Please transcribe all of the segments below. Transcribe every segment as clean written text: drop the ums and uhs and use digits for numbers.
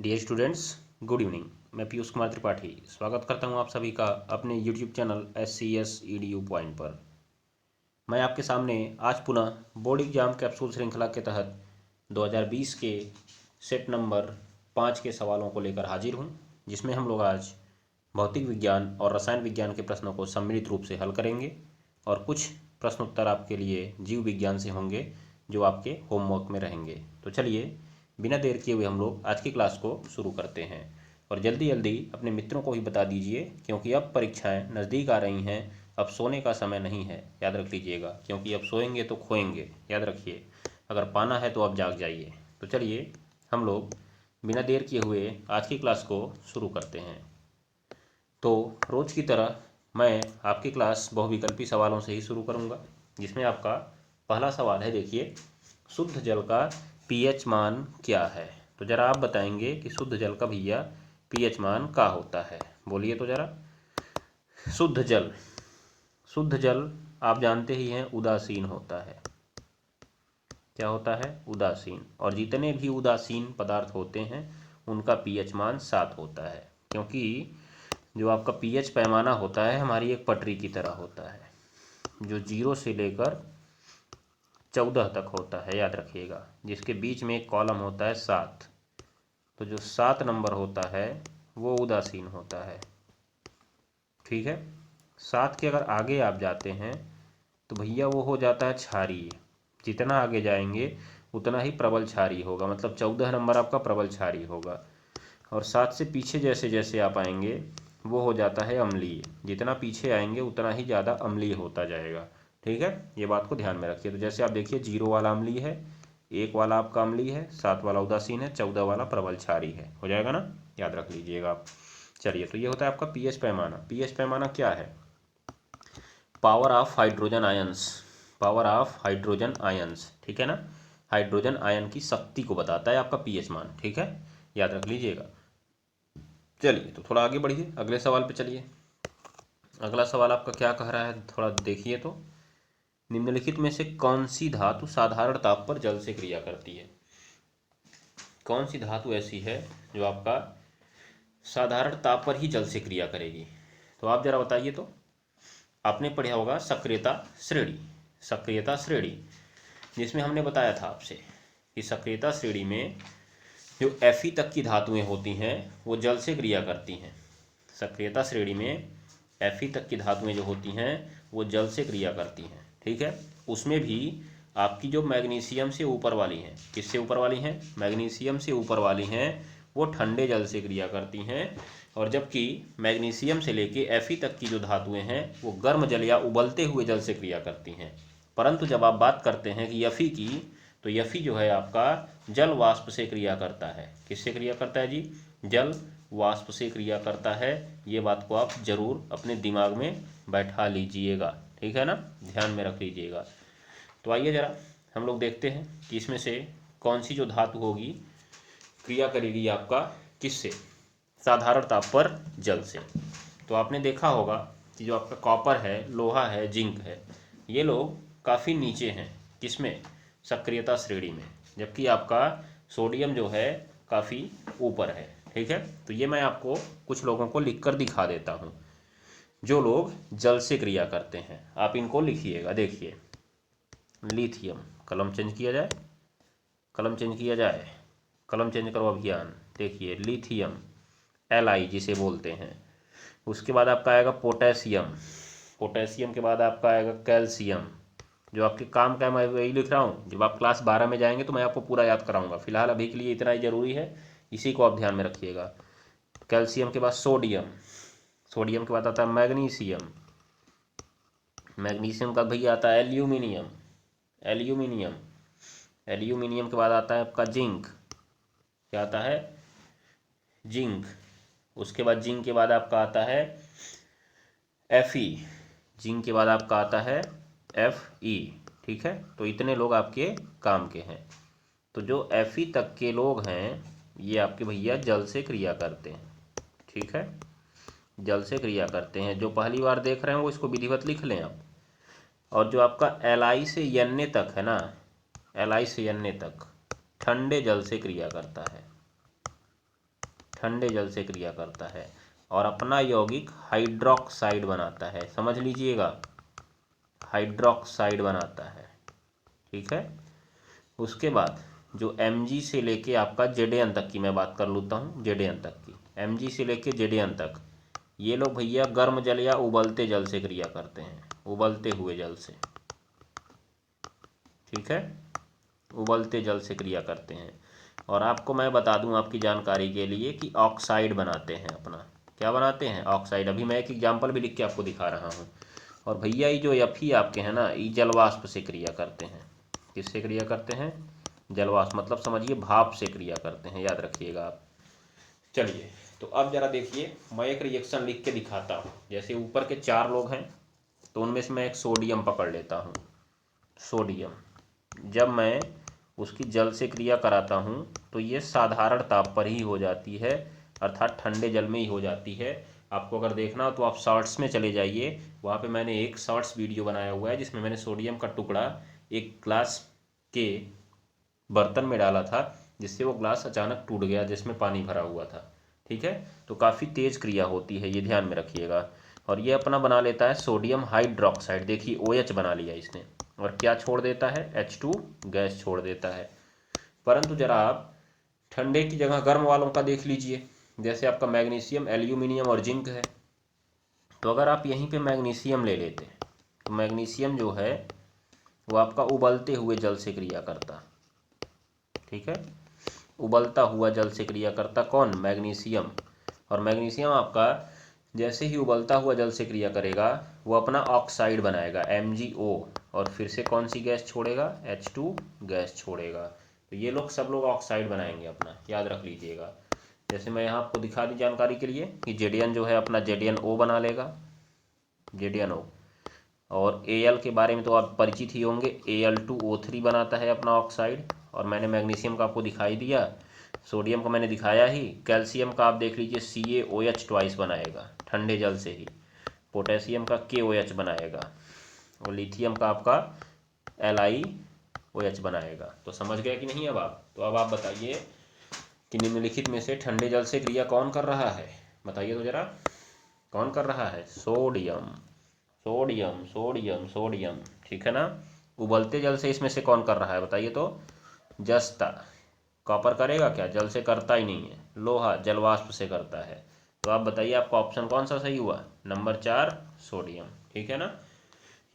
Dear students, good evening. मैं पीयूष कुमार त्रिपाठी स्वागत करता हूं आप सभी का अपने YouTube channel SCS EDU point पर। मैं आपके सामने आज पुनः बोर्ड एग्जाम कैप्सूल श्रृंखला के तहत 2020 के सेट नंबर 5 के सवालों को लेकर हाजिर हूं, जिसमें हम लोग आज भौतिक विज्ञान और रसायन विज्ञान के प्रश्नों को सम्मिलित रूप से हल करेंगे और कुछ प्रश्नोत्तर आपके लिए जीव विज्ञान से होंगे जो आपके होमवर्क में रहेंगे। तो चलिए बिना देर किए हुए हम लोग आज की क्लास को शुरू करते हैं और जल्दी जल्दी अपने मित्रों को भी बता दीजिए, क्योंकि अब परीक्षाएं नज़दीक आ रही हैं। अब सोने का समय नहीं है, याद रख लीजिएगा, क्योंकि अब सोएंगे तो खोएंगे। याद रखिए, अगर पाना है तो अब जाग जाइए। तो चलिए हम लोग बिना देर किए हुए आज की क्लास को शुरू करते हैं। तो रोज़ की तरह मैं आपकी क्लास बहुविकल्पी सवालों से ही शुरू करूँगा, जिसमें आपका पहला सवाल है। देखिए, शुद्ध जल का pH मान क्या है? तो ज़रा आप बताएंगे कि शुद्ध जल का भैया pH मान क्या होता है? बोलिए तो ज़रा। शुद्ध जल आप जानते ही हैं उदासीन होता है। क्या होता है? उदासीन। और जितने भी उदासीन पदार्थ होते हैं उनका pH मान 7 होता है, क्योंकि जो आपका pH पैमाना होता है हमारी एक पटरी की तरह होता है, जो 0 से लेकर 14 तक होता है। याद रखिएगा, जिसके बीच में एक कॉलम होता है 7। तो जो 7 नंबर होता है वो उदासीन होता है। ठीक है। 7 के अगर आगे आप जाते हैं तो भैया वो हो जाता है क्षारीय। जितना आगे जाएंगे उतना ही प्रबल क्षारीय होगा, मतलब 14 नंबर आपका प्रबल क्षारीय होगा। और 7 से पीछे जैसे जैसे आप आएंगे वो हो जाता है अम्लीय। जितना पीछे आएंगे उतना ही ज़्यादा अम्लीय होता जाएगा। ठीक है, ये बात को ध्यान में रखिए। तो जैसे आप देखिए, 0 वाला अम्लीय है, 1 वाला आपका अम्लीय है, 7 वाला उदासीन है, 14 वाला प्रबल क्षारीय है। हो जाएगा ना, याद रख लीजिएगा आप। चलिए, तो ये होता है आपका pH पैमाना। pH पैमाना क्या है? Power of hydrogen ions. Power of hydrogen ions, ठीक है ना। हाइड्रोजन आयन की शक्ति को बताता है आपका pH मान। ठीक है, याद रख लीजिएगा। चलिए, तो थोड़ा आगे बढ़िए, अगले सवाल पे चलिए। अगला सवाल आपका क्या कह रहा है, थोड़ा देखिए तो। निम्नलिखित में से कौन सी धातु साधारण ताप पर जल से क्रिया करती है? कौन सी धातु ऐसी है जो आपका साधारण ताप पर ही जल से क्रिया करेगी? तो आप जरा बताइए तो। आपने पढ़ा होगा सक्रियता श्रेणी। सक्रियता श्रेणी, जिसमें हमने बताया था आपसे कि सक्रियता श्रेणी में जो Fe तक की धातुएं होती हैं वो जल से क्रिया करती हैं। सक्रियता श्रेणी में Fe तक की धातुएं जो होती हैं वो जल से क्रिया करती हैं। ठीक है, उसमें भी आपकी जो मैग्नीशियम से ऊपर वाली हैं, किससे ऊपर वाली हैं? मैग्नीशियम से ऊपर वाली हैं, वो ठंडे जल से क्रिया करती हैं। और जबकि मैग्नीशियम से लेके Fe तक की जो धातुएं हैं वो गर्म जल या उबलते हुए जल से क्रिया करती हैं। परंतु जब आप बात करते हैं कि Fe की, तो Fe जो है आपका जल वाष्प से क्रिया करता है। किससे क्रिया करता है जी? जल वाष्प से क्रिया करता है। ये बात को आप जरूर अपने दिमाग में बैठा लीजिएगा। ठीक है ना, ध्यान में रख लीजिएगा। तो आइए जरा हम लोग देखते हैं कि इसमें से कौन सी जो धातु होगी क्रिया करेगी आपका किससे? साधारण ताप पर जल से। तो आपने देखा होगा कि जो आपका कॉपर है, लोहा है, जिंक है, ये लोग काफ़ी नीचे हैं। किसमें? सक्रियता श्रेणी में। जबकि आपका सोडियम जो है काफ़ी ऊपर है। ठीक है, तो ये मैं आपको कुछ लोगों को लिख कर दिखा देता हूँ जो लोग जल से क्रिया करते हैं। आप इनको लिखिएगा। देखिए, लिथियम, कलम चेंज किया जाए, कलम चेंज किया जाए, कलम चेंज करो अभियान। देखिए, लिथियम Li जिसे बोलते हैं। उसके बाद आपका आएगा पोटेशियम। पोटेशियम के बाद आपका आएगा कैल्शियम। जो आपके काम का है मैं वही लिख रहा हूँ। जब आप क्लास 12 में जाएंगे तो मैं आपको पूरा याद कराऊंगा। फिलहाल अभी के लिए इतना ही ज़रूरी है, इसी को आप ध्यान में रखिएगा। कैल्शियम के बाद सोडियम, सोडियम के बाद आता है मैग्नीशियम, मैग्नीशियम का भैया आता है एल्यूमिनियम, एल्यूमिनियम, एल्यूमिनियम के बाद आता है आपका जिंक। क्या आता है? जिंक। उसके बाद जिंक के बाद आपका आता है Fe। जिंक के बाद आपका आता है Fe। ठीक है, तो इतने लोग आपके काम के हैं। तो जो Fe तक के लोग हैं ये आपके भैया जल से क्रिया करते हैं। ठीक है, जल से क्रिया करते हैं। जो पहली बार देख रहे हैं वो इसको विधिवत लिख लें आप। और जो आपका Li से Na तक है ना, Li से Na तक ठंडे जल से क्रिया करता है। ठंडे जल से क्रिया करता है और अपना यौगिक हाइड्रोक्साइड बनाता है। समझ लीजिएगा, हाइड्रोक्साइड बनाता है। ठीक है। उसके बाद जो Mg से लेके आपका Zn तक की मैं बात कर लेता हूँ, Zn तक की, Mg से लेके Zn तक, ये लोग भैया गर्म जल या उबलते जल से क्रिया करते हैं, उबलते हुए जल से। ठीक है, उबलते जल से क्रिया करते हैं। और आपको मैं बता दूं आपकी जानकारी के लिए कि ऑक्साइड बनाते हैं अपना। क्या बनाते हैं? ऑक्साइड। अभी मैं एक एग्जांपल भी लिख के आपको दिखा रहा हूं। और भैया ये जो Fe आपके हैं ना, ये जलवाष्प से क्रिया करते हैं। किससे क्रिया करते हैं? जलवाष्प, मतलब समझिए भाप से क्रिया करते हैं, याद रखिएगा आप। चलिए, तो अब जरा देखिए, मैं एक रिएक्शन लिख के दिखाता हूँ। जैसे ऊपर के 4 लोग हैं, तो उनमें से मैं एक सोडियम पकड़ लेता हूँ। सोडियम जब मैं उसकी जल से क्रिया कराता हूँ तो ये साधारण ताप पर ही हो जाती है, अर्थात ठंडे जल में ही हो जाती है। आपको अगर देखना हो तो आप शॉर्ट्स में चले जाइए, वहाँ पे मैंने एक शॉर्ट्स वीडियो बनाया हुआ है जिसमें मैंने सोडियम का टुकड़ा एक ग्लास के बर्तन में डाला था, जिससे वो ग्लास अचानक टूट गया जिसमें पानी भरा हुआ था। ठीक है, तो काफ़ी तेज क्रिया होती है, ये ध्यान में रखिएगा। और ये अपना बना लेता है सोडियम हाइड्रोक्साइड। देखिए OH बना लिया इसने, और क्या छोड़ देता है? H2 गैस छोड़ देता है। परंतु जरा आप ठंडे की जगह गर्म वालों का देख लीजिए। जैसे आपका मैग्नीशियम, एल्यूमिनियम और जिंक है, तो अगर आप यहीं पे मैग्नीशियम ले लेते हैं तो मैग्नीशियम जो है वो आपका उबलते हुए जल से क्रिया करता। ठीक है, उबलता हुआ जल से क्रिया करता कौन? मैग्नीशियम। और मैग्नीशियम आपका जैसे ही उबलता हुआ जल से क्रिया करेगा वो अपना ऑक्साइड बनाएगा MgO, और फिर से कौन सी गैस छोड़ेगा? H2 गैस छोड़ेगा। तो ये लोग सब लोग ऑक्साइड बनाएंगे अपना, याद रख लीजिएगा। जैसे मैं यहाँ आपको दिखा दी जानकारी के लिए कि Zn जो है अपना ZnO बना लेगा, ZnO। और Al के बारे में तो आप परिचित ही होंगे, Al2O3 बनाता है अपना ऑक्साइड। और मैंने मैग्नीशियम का आपको दिखाई दिया, सोडियम का मैंने दिखाया ही। कैल्शियम का आप देख लीजिए CaOH ट्वाइस बनाएगा ठंडे जल से ही। पोटेशियम का KOH बनाएगा, और लिथियम का आपका LiOH बनाएगा। तो समझ गए कि नहीं अब आप? तो अब आप बताइए कि निम्नलिखित में से ठंडे जल से क्रिया कौन कर रहा है? बताइए तो जरा, कौन कर रहा है? Sodium, sodium, sodium, sodium. ठीक है ना। उबलते जल से इसमें से कौन कर रहा है बताइए तो? जस्ता। कॉपर करेगा क्या? जल से करता ही नहीं है। लोहा जलवाष्प से करता है। तो आप बताइए आपका ऑप्शन कौन सा सही हुआ? Number 4 sodium. ठीक है ना,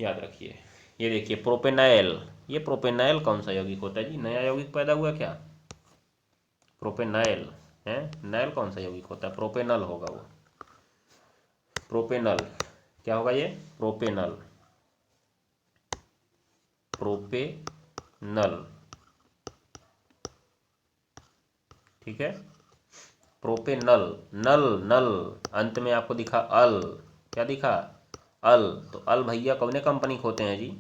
याद रखिए। ये देखिए प्रोपेनाइल, ये प्रोपेनाइल कौन सा यौगिक होता है जी? नया यौगिक पैदा हुआ क्या? प्रोपेनाइल है। नाइल कौन सा यौगिक होता है? प्रोपेनल होगा वो, प्रोपेनल। क्या होगा ये? Propanal, propanal. ठीक है, प्रोपेनल। नल, नल अंत में आपको दिखा अल। क्या दिखा? अल। तो अल भैया कौन कंपनी के होते हैं जी?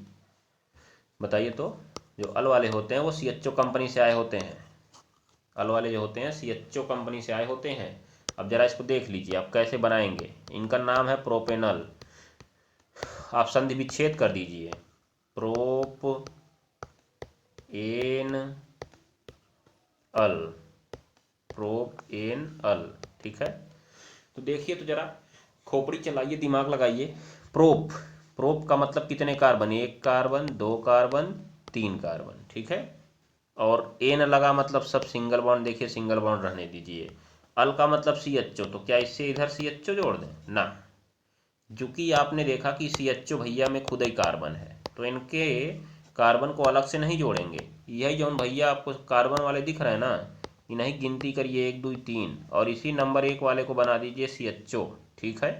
बताइए तो। जो अल वाले होते हैं वो CHO कंपनी से आए होते हैं। अल वाले जो होते हैं CHO कंपनी से आए होते हैं। अब जरा इसको देख लीजिए आप कैसे बनाएंगे। इनका नाम है प्रोपेनल। आप संधि विच्छेद कर दीजिए, प्रोप एन अल, प्रोप एन अल। ठीक है, तो देखिए तो जरा, खोपड़ी चलाइए, दिमाग लगाइए। प्रोप, प्रोप का मतलब कितने कार्बन? 1 carbon, 2 carbon, 3 carbon. ठीक है, और एन लगा मतलब सब सिंगल बॉन्ड। देखिए सिंगल बॉन्ड रहने दीजिए। अल का मतलब CHO, तो क्या इससे इधर CHO जोड़ दें ना? चूंकि आपने देखा कि CHO भैया में खुद ही कार्बन है, तो इनके कार्बन को अलग से नहीं जोड़ेंगे। यही जो भैया आपको कार्बन वाले दिख रहे हैं ना, इन्हीं गिनती करिए 1 2 3, और इसी नंबर 1 वाले को बना दीजिए CHO। ठीक है,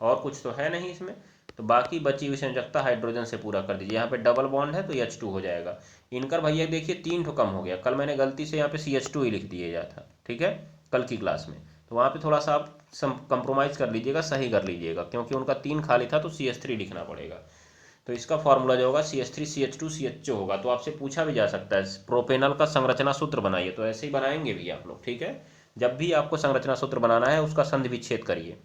और कुछ तो है नहीं इसमें, तो बाकी बची हुई संयोजकता हाइड्रोजन से पूरा कर दीजिए। यहाँ पे डबल बॉन्ड है तो H2 हो जाएगा। इनका भैया देखिए 3 ठो कम हो गया। कल मैंने गलती से यहाँ पे CH2 ही लिख दिया था। ठीक है, कल की क्लास में, तो वहाँ पे थोड़ा सा आप कंप्रोमाइज़ कर लीजिएगा, सही कर लीजिएगा, क्योंकि उनका 3 खाली था तो CH3 लिखना पड़ेगा। तो इसका फॉर्मूला जो होगा CH3 CH2 CHO होगा। तो आपसे पूछा भी जा सकता है प्रोपेनल का संरचना सूत्र बनाइए, तो ऐसे ही बनाएंगे भी आप लोग। ठीक है, जब भी आपको संरचना सूत्र बनाना है उसका संधि विच्छेद करिए।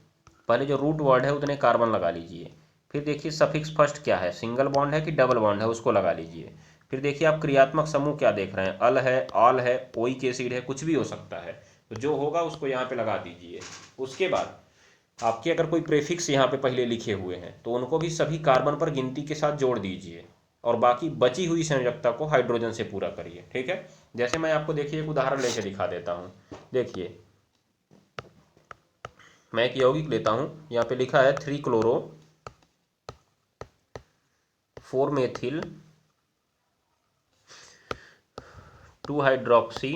पहले जो रूट वर्ड है उतने कार्बन लगा लीजिए। फिर देखिए सफिक्स फर्स्ट क्या है, सिंगल बॉन्ड है कि डबल बॉन्ड है, उसको लगा लीजिए। फिर देखिए आप क्रियात्मक समूह क्या देख रहे हैं, अल है, ऑल है, ओइक एसिड है, कुछ भी हो सकता है। तो जो होगा उसको यहाँ पे लगा दीजिए। उसके बाद आपके अगर कोई प्रेफिक्स यहाँ पे पहले लिखे हुए हैं तो उनको भी सभी कार्बन पर गिनती के साथ जोड़ दीजिए और बाकी बची हुई संयोजकता को हाइड्रोजन से पूरा करिए। ठीक है, जैसे मैं आपको देखिए एक उदाहरण लेके दिखा देता हूँ। देखिए मैं एक यौगिक लेता हूँ, यहाँ पे लिखा है 3 क्लोरो 4 मेथिल 2 हाइड्रोक्सी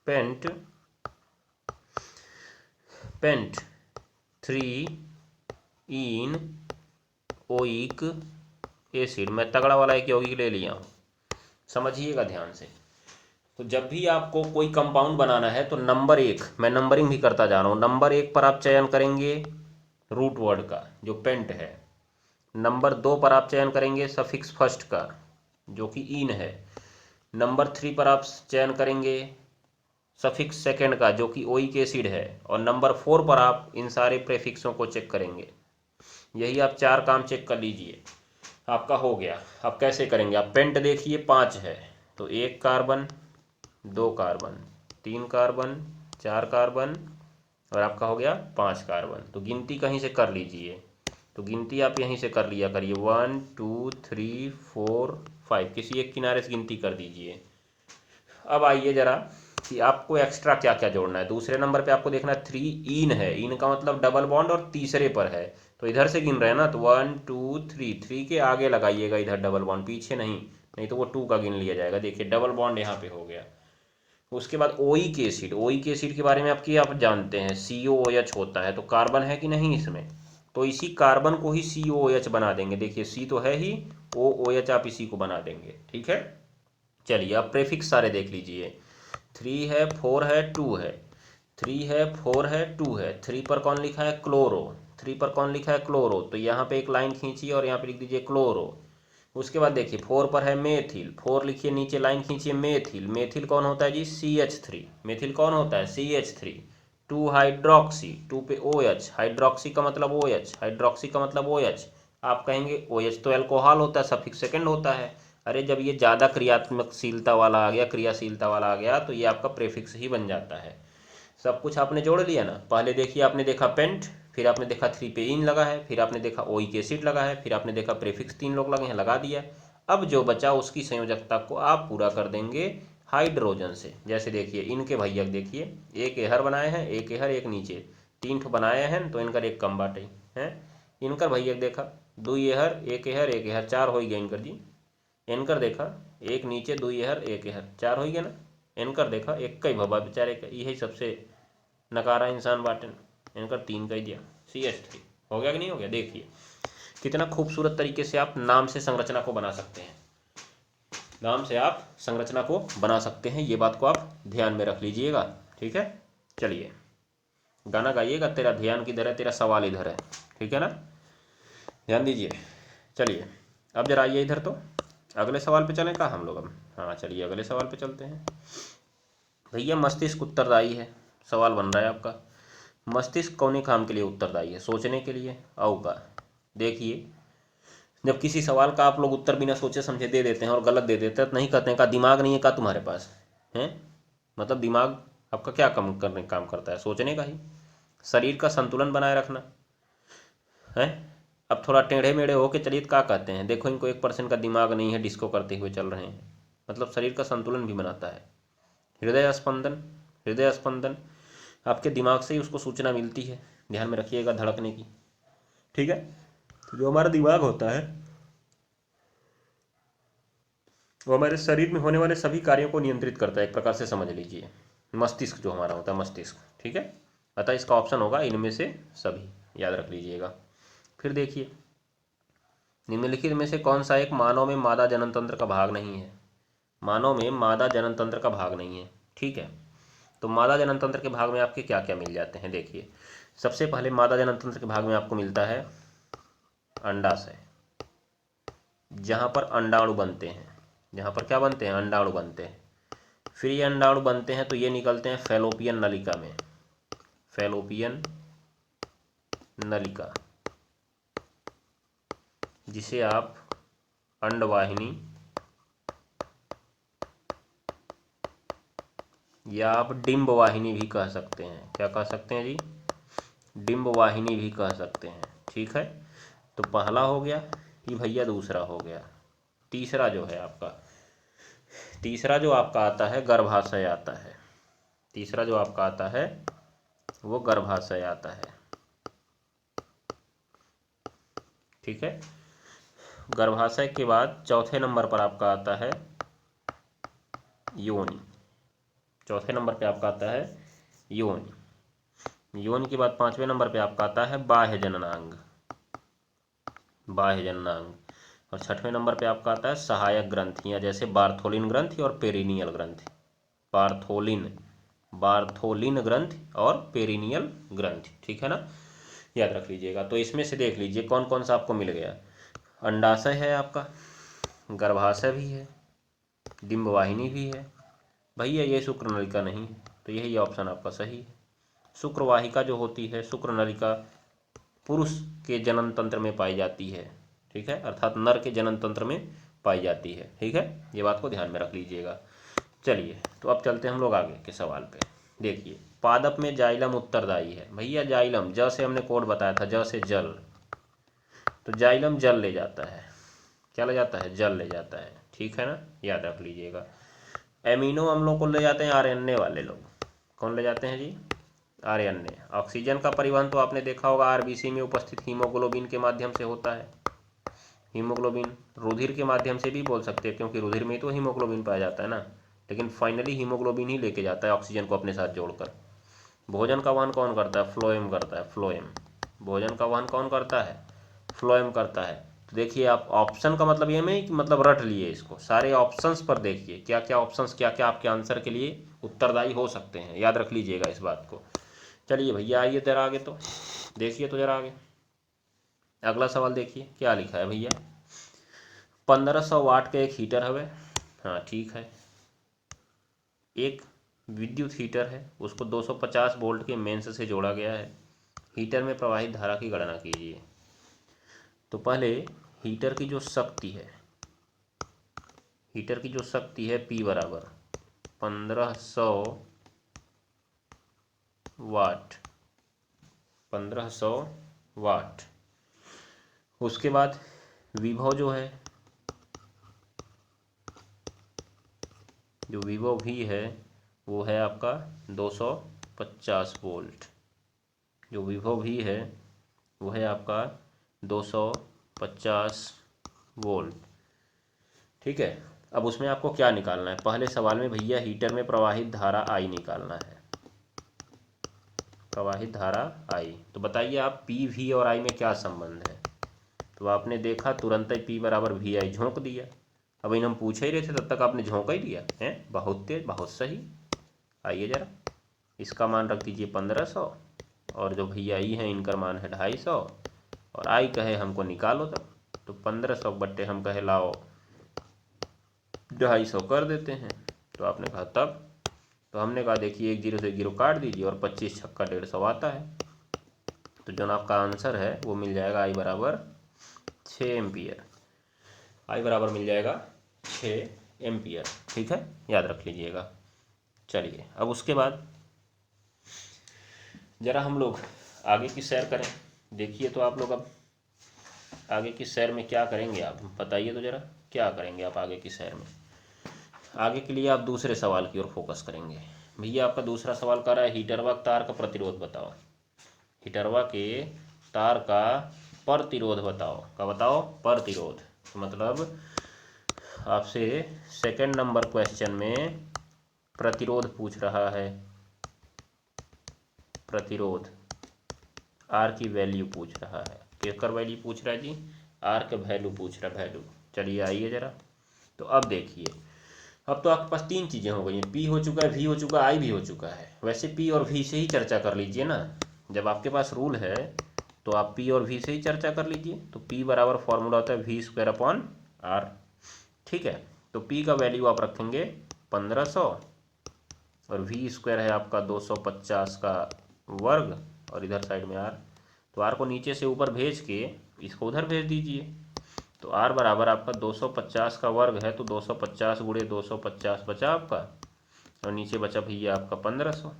पेंट 3 इन ओइक एसिड। मैं तगड़ा वाला एक यौगिक ले लिया हूँ, समझिएगा ध्यान से। तो जब भी आपको कोई कंपाउंड बनाना है तो नंबर 1, मैं नंबरिंग भी करता जा रहा हूँ, नंबर 1 पर आप चयन करेंगे रूट वर्ड का जो पेंट है। नंबर 2 पर आप चयन करेंगे सफिक्स फर्स्ट का जो कि इन है। नंबर 3 पर आप चयन करेंगे सफिक्स सेकंड का जो कि ओइक एसिड है। और नंबर 4 पर आप इन सारे प्रेफिक्सों को चेक करेंगे। यही आप 4 काम चेक कर लीजिए, आपका हो गया। अब कैसे करेंगे आप? पेंट देखिए 5 है तो 1 कार्बन 2 कार्बन 3 कार्बन 4 कार्बन और आपका हो गया 5 कार्बन। तो गिनती कहीं से कर लीजिए, तो गिनती आप यहीं से कर लिया करिए 1 2 3 4 5, किसी एक किनारे से गिनती कर दीजिए। अब आइए जरा कि आपको एक्स्ट्रा क्या क्या जोड़ना है। दूसरे नंबर पे आपको देखना है 3 इन है, इन का मतलब डबल बॉन्ड और तीसरे पर है तो इधर से गिन रहे हैं ना, तो 1 2 3, 3 के आगे लगाइएगा इधर डबल बॉन्ड, पीछे नहीं, नहीं तो वो 2 का गिन लिया जाएगा। देखिए डबल बॉन्ड यहाँ पे हो गया। उसके बाद ओइक एसिड, ओइक एसिड के बारे में आप जानते हैं COOH होता है, तो कार्बन है कि नहीं इसमें, तो इसी कार्बन को ही COOH बना देंगे। देखिए C तो है ही, OOH आप इसी को बना देंगे। ठीक है, चलिए अब प्रेफिक्स सारे देख लीजिए। 3 है 4 है 2 है, 3 है 4 है 2 है। 3 पर कौन लिखा है? क्लोरो। 3 पर कौन लिखा है? क्लोरो, तो यहाँ पे एक लाइन खींचिए और यहाँ पे लिख दीजिए क्लोरो। उसके बाद देखिए 4 पर है मेथिल, 4 लिखिए, नीचे लाइन खींचिए मेथिल। मेथिल कौन होता है जी? CH3। मेथिल कौन होता है? CH3। 2 हाइड्रोक्सी, 2 पे OH, हाइड्रोक्सी का मतलब OH, हाइड्रोक्सी का मतलब OH। आप कहेंगे OH तो अल्कोहल होता है, सफिक्स सेकंड होता है। अरे जब ये ज़्यादा क्रियात्मकशीलता वाला आ गया, क्रियाशीलता वाला आ गया, तो ये आपका प्रेफिक्स ही बन जाता है। सब कुछ आपने जोड़ लिया ना। पहले देखिए आपने देखा पेंट, फिर आपने देखा 3 पे इन लगा है, फिर आपने देखा ओइक एसिड लगा है, फिर आपने देखा प्रेफिक्स 3 लोग लगे हैं, लगा दिया। अब जो बचा उसकी संयोजकता को आप पूरा कर देंगे हाइड्रोजन से। जैसे देखिए इनके भैयक देखिए, एक एहर बनाए हैं, एक एहर एक नीचे, 3 ठो बनाए हैं तो इनकर एक कम बाटे हैं। इनकर भैयक देखा 2 एहर एक एहर एक एहर, 4 हो गया इनकर जी। इनकर देखा एक नीचे 2 एहर एक एहर, 4 हो गया ना। इनकर देखा एक कई भबा बेचारे का, यही सबसे नकारा इंसान बाटन, इनका 3 कह दिया। CH3 हो गया कि नहीं हो गया? देखिए कितना खूबसूरत तरीके से आप नाम से संरचना को बना सकते हैं, नाम से आप संरचना को बना सकते हैं। ये बात को आप ध्यान में रख लीजिएगा। ठीक है, चलिए गाना गाइएगा, तेरा ध्यान किधर है, तेरा सवाल इधर है। ठीक है ना, ध्यान दीजिए। चलिए अब जरा आइए इधर, तो अगले सवाल पे चलें का हम लोग अब? हाँ चलिए अगले सवाल पे चलते हैं। भैया मस्तिष्क उत्तरदायी है, सवाल बन रहा है आपका, मस्तिष्क कौने काम के लिए उत्तरदायी है? सोचने के लिए। औ का देखिए, जब किसी सवाल का आप लोग उत्तर बिना सोचे समझे दे देते हैं और गलत दे देते हैं तो नहीं कहते हैं का दिमाग नहीं है का तुम्हारे पास है? मतलब दिमाग आपका क्या काम करता है? सोचने का ही। शरीर का संतुलन बनाए रखना है। अब थोड़ा टेढ़े मेढ़े होके चलिए तो क्या कहते हैं, देखो इनको 1% का दिमाग नहीं है, डिस्को करते हुए चल रहे हैं। मतलब शरीर का संतुलन भी बनाता है। हृदय स्पंदन, हृदय स्पंदन आपके दिमाग से ही उसको सूचना मिलती है, ध्यान में रखिएगा, धड़कने की। ठीक है, तो जो हमारा दिमाग होता है वो हमारे शरीर में होने वाले सभी कार्यों को नियंत्रित करता है, एक प्रकार से समझ लीजिए। मस्तिष्क जो हमारा होता है, मस्तिष्क। ठीक है, अतः इसका ऑप्शन होगा इनमें से सभी, याद रख लीजिएगा। फिर देखिए निम्नलिखित में से कौन सा एक मानव में मादा जनन तंत्र का भाग नहीं है? मानव में मादा जनन तंत्र का भाग नहीं है। ठीक है, तो मादा जनन तंत्र के भाग में आपके क्या क्या मिल जाते हैं? देखिए सबसे पहले मादा जनन तंत्र के भाग में आपको मिलता है अंडाशय, जहाँ पर अंडाणु बनते हैं, जहाँ पर क्या बनते हैं? अंडाणु बनते हैं। फिर ये अंडाणु बनते हैं तो ये निकलते हैं फैलोपियन नलिका में, फैलोपियन नलिका, जिसे आप अंडवाहिनी या आप डिम्ब वाहिनी भी कह सकते हैं। क्या कह सकते हैं जी? डिम्ब वाहिनी भी कह सकते हैं। ठीक है, तो पहला हो गया ये भैया, दूसरा हो गया। तीसरा जो है आपका, तीसरा जो आपका आता है गर्भाशय आता है। तीसरा जो आपका आता है वो गर्भाशय आता है। ठीक है, गर्भाशय के बाद चौथे नंबर पर आपका आता है योनि। चौथे नंबर पे आपका आता है योनि। योनि के बाद पांचवें नंबर पे आपका आता है बाह्य जननांग। बाह्य जननांग। और छठवें नंबर पे आपका आता है सहायक ग्रंथियां, जैसे बार्थोलिन ग्रंथि और पेरिनियल ग्रंथि। बार्थोलिन ग्रंथि और पेरिनियल ग्रंथि। ठीक है ना, याद रख लीजिएगा। तो इसमें से देख लीजिए कौन कौन सा आपको मिल गया। अंडाशय है आपका, गर्भाशय भी है, डिम्ब वाहिनी भी है। भैया ये शुक्र नलिका नहीं है, तो यही ऑप्शन आपका सही है। शुक्रवाहिका जो होती है, शुक्र नलिका पुरुष के जनन तंत्र में पाई जाती है। ठीक है, अर्थात नर के जनन तंत्र में पाई जाती है। ठीक है, ये बात को ध्यान में रख लीजिएगा। चलिए, तो अब चलते हैं हम लोग आगे के सवाल पे। देखिए, पादप में जाइलम उत्तरदायी है। भैया जाइलम, ज से हमने कोड बताया था, ज से जल, तो जाइलम जल ले जाता है। क्या ले जाता है? जल ले जाता है। ठीक है ना, याद रख लीजिएगा। एमिनो अम्लों को ले जाते हैं आरएनए वाले लोग। कौन ले जाते हैं जी? आरएनए। ऑक्सीजन का परिवहन तो आपने देखा होगा आरबीसी में उपस्थित हीमोग्लोबिन के माध्यम से होता है। हीमोग्लोबिन रुधिर के माध्यम से भी बोल सकते हैं, क्योंकि रुधिर में ही तो हीमोग्लोबिन पाया जाता है ना, लेकिन फाइनली हीमोग्लोबिन ही लेके जाता है ऑक्सीजन को अपने साथ जोड़कर। भोजन का वहन कौन करता है? फ्लोएम करता है। फ्लोएम। भोजन का वहन कौन करता है? फ्लोएम करता है। तो देखिए, आप ऑप्शन का मतलब ये नहीं कि मतलब रट लिए इसको, सारे ऑप्शंस पर देखिए क्या क्या ऑप्शंस, क्या क्या आपके आंसर के लिए उत्तरदायी हो सकते हैं। याद रख लीजिएगा इस बात को। चलिए भैया, आइए जरा आगे, तो देखिए तो जरा आगे अगला सवाल देखिए क्या लिखा है भैया। 1500 वाट का एक हीटर है। हाँ ठीक है, एक विद्युत हीटर है, उसको 250 वोल्ट के मेंस से जोड़ा गया है। हीटर में प्रवाहित धारा की गणना कीजिए। तो पहले हीटर की जो शक्ति है, हीटर की जो शक्ति है P बराबर 1500 वाट। 1500 वाट। उसके बाद विभव जो है, जो विभव भी है वो है आपका 250 वोल्ट। जो विभव भी है वो है आपका 250 वोल्ट। ठीक है, अब उसमें आपको क्या निकालना है? पहले सवाल में भैया हीटर में प्रवाहित धारा आई निकालना है। प्रवाहित धारा आई, तो बताइए आप पी वी और आई में क्या संबंध है? तो आपने देखा तुरंत ही पी बराबर वी आई झोंक दिया। अब इन हम पूछ ही रहे थे, तब तक आपने झोंका ही दिया है। बहुत तेज, बहुत सही। आइए जरा, इसका मान रख दीजिए 1500, और जो भैया ई है इनका मान है 250, और आई कहे हमको निकालो तब, तो 1500 बट्टे हम कहे लाओ 250 कर देते हैं। तो आपने कहा तब, तो हमने कहा देखिए 1 0 से 1 0 काट दीजिए, और 25 छक्का 150 आता है। तो जो आपका आंसर है वो मिल जाएगा आई बराबर 6 एम्पियर। आई बराबर मिल जाएगा 6 एम्पियर। ठीक है, याद रख लीजिएगा। चलिए, अब उसके बाद ज़रा हम लोग आगे की सैर करें। देखिए तो आप लोग अब आगे की सैर में क्या करेंगे, आप बताइए तो ज़रा, क्या करेंगे आप आगे की सैर में? आगे के लिए आप दूसरे सवाल की ओर फोकस करेंगे। भैया आपका दूसरा सवाल कर रहा है हीटरवा तार का प्रतिरोध बताओ। हीटरवा के तार का प्रतिरोध बताओ। क्या बताओ? प्रतिरोध। मतलब आपसे सेकंड नंबर क्वेश्चन में प्रतिरोध पूछ रहा है। प्रतिरोध, आर की वैल्यू पूछ रहा है। किसका वैल्यू पूछ रहा है जी? आर का वैल्यू पूछ रहा है, वैल्यू। चलिए आइए जरा, तो अब देखिए, अब तो आपके पास 3 चीज़ें हो गई हैं। पी हो चुका है, वी हो चुका है, आई भी हो चुका है। वैसे पी और वी से ही चर्चा कर लीजिए ना, जब आपके पास रूल है तो आप पी और वी से ही चर्चा कर लीजिए। तो पी बराबर फॉर्मूला होता है वी स्क्वायर अपॉन आर। ठीक है, तो पी का वैल्यू आप रखेंगे 1500, और वी स्क्वायर है आपका 250 का वर्ग, और इधर साइड में आर। तो आर को नीचे से ऊपर भेज के इसको उधर भेज दीजिए। तो आर बराबर आपका 250 का वर्ग है, तो 250 गुणे 250 बचा आपका और नीचे बचा भैया आपका 1500।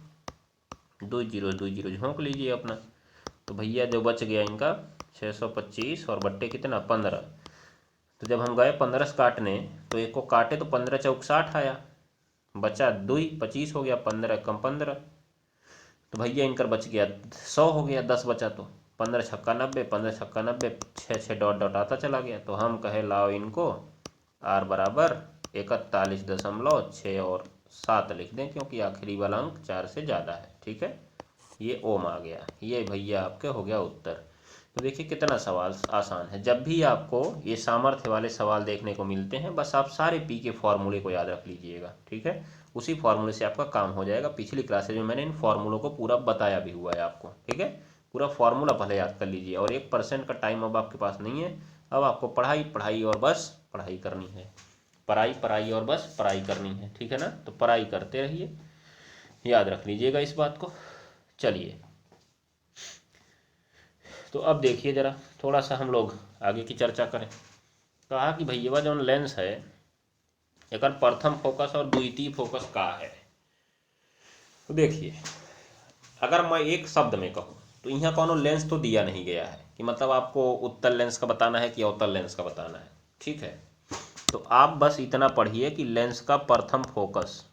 2 जीरो 2 जीरो झोंक लीजिए अपना। तो भैया जो बच गया इनका 625 और बट्टे कितना 15। तो जब हम गए 15 से काटने तो एक को काटे तो 15 चौक 60 आया, बचा 2 25 हो गया, 15 कम 15। तो भैया इनकर बच गया 100 हो गया, 10 बचा तो 15 छक्का 90, 15 छक्का 90, 6 डॉट डॉट आता चला गया। तो हम कहे लाओ इनको R बराबर 41.6 और 7 लिख दें, क्योंकि आखिरी वाला अंक 4 से ज़्यादा है। ठीक है, ये ओम आ गया। ये भैया आपके हो गया उत्तर। तो देखिए कितना सवाल आसान है। जब भी आपको ये सामर्थ्य वाले सवाल देखने को मिलते हैं, बस आप सारे पी के फॉर्मूले को याद रख लीजिएगा। ठीक है, उसी फॉर्मूले से आपका काम हो जाएगा। पिछली क्लासेज में मैंने इन फॉर्मूलों को पूरा बताया भी हुआ है आपको। ठीक है, पूरा फॉर्मूला पहले याद कर लीजिए। और 1% का टाइम अब आपके पास नहीं है। अब आपको पढ़ाई पढ़ाई और बस पढ़ाई करनी है, पढ़ाई पढ़ाई और बस पढ़ाई करनी है। ठीक है ना, तो पढ़ाई करते रहिए, याद रख लीजिएगा इस बात को। चलिए, तो अब देखिए ज़रा थोड़ा सा हम लोग आगे की चर्चा करें। कहा कि भैया जो लेंस है एक प्रथम फोकस और द्वितीय फोकस का है। तो देखिए, अगर मैं एक शब्द में कहूँ तो यहाँ कौन लेंस तो दिया नहीं गया है कि मतलब आपको उत्तल लेंस का बताना है कि अवतल लेंस का बताना है। ठीक है, तो आप बस इतना पढ़िए कि लेंस का प्रथम फोकस,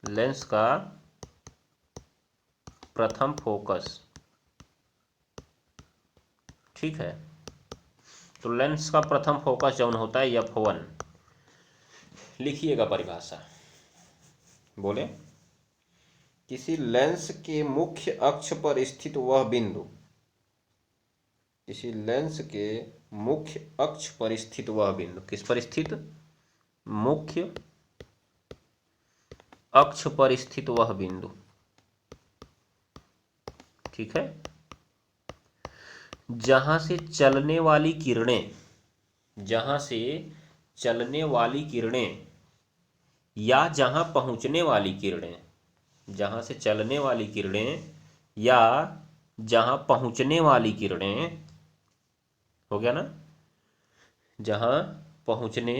लेंस का प्रथम फोकस। ठीक है, तो लेंस का प्रथम फोकस जौन होता है F1। लिखिएगा परिभाषा, बोले किसी लेंस के मुख्य अक्ष पर स्थित वह बिंदु, किसी लेंस के मुख्य अक्ष पर स्थित वह बिंदु, किस पर स्थित, मुख्य अक्ष पर स्थित वह बिंदु। ठीक है, जहां से चलने वाली किरणें, जहां से चलने वाली किरणें या जहां पहुंचने वाली किरणें, जहां से चलने वाली किरणें या जहां पहुंचने वाली किरणें, हो गया ना, जहां पहुंचने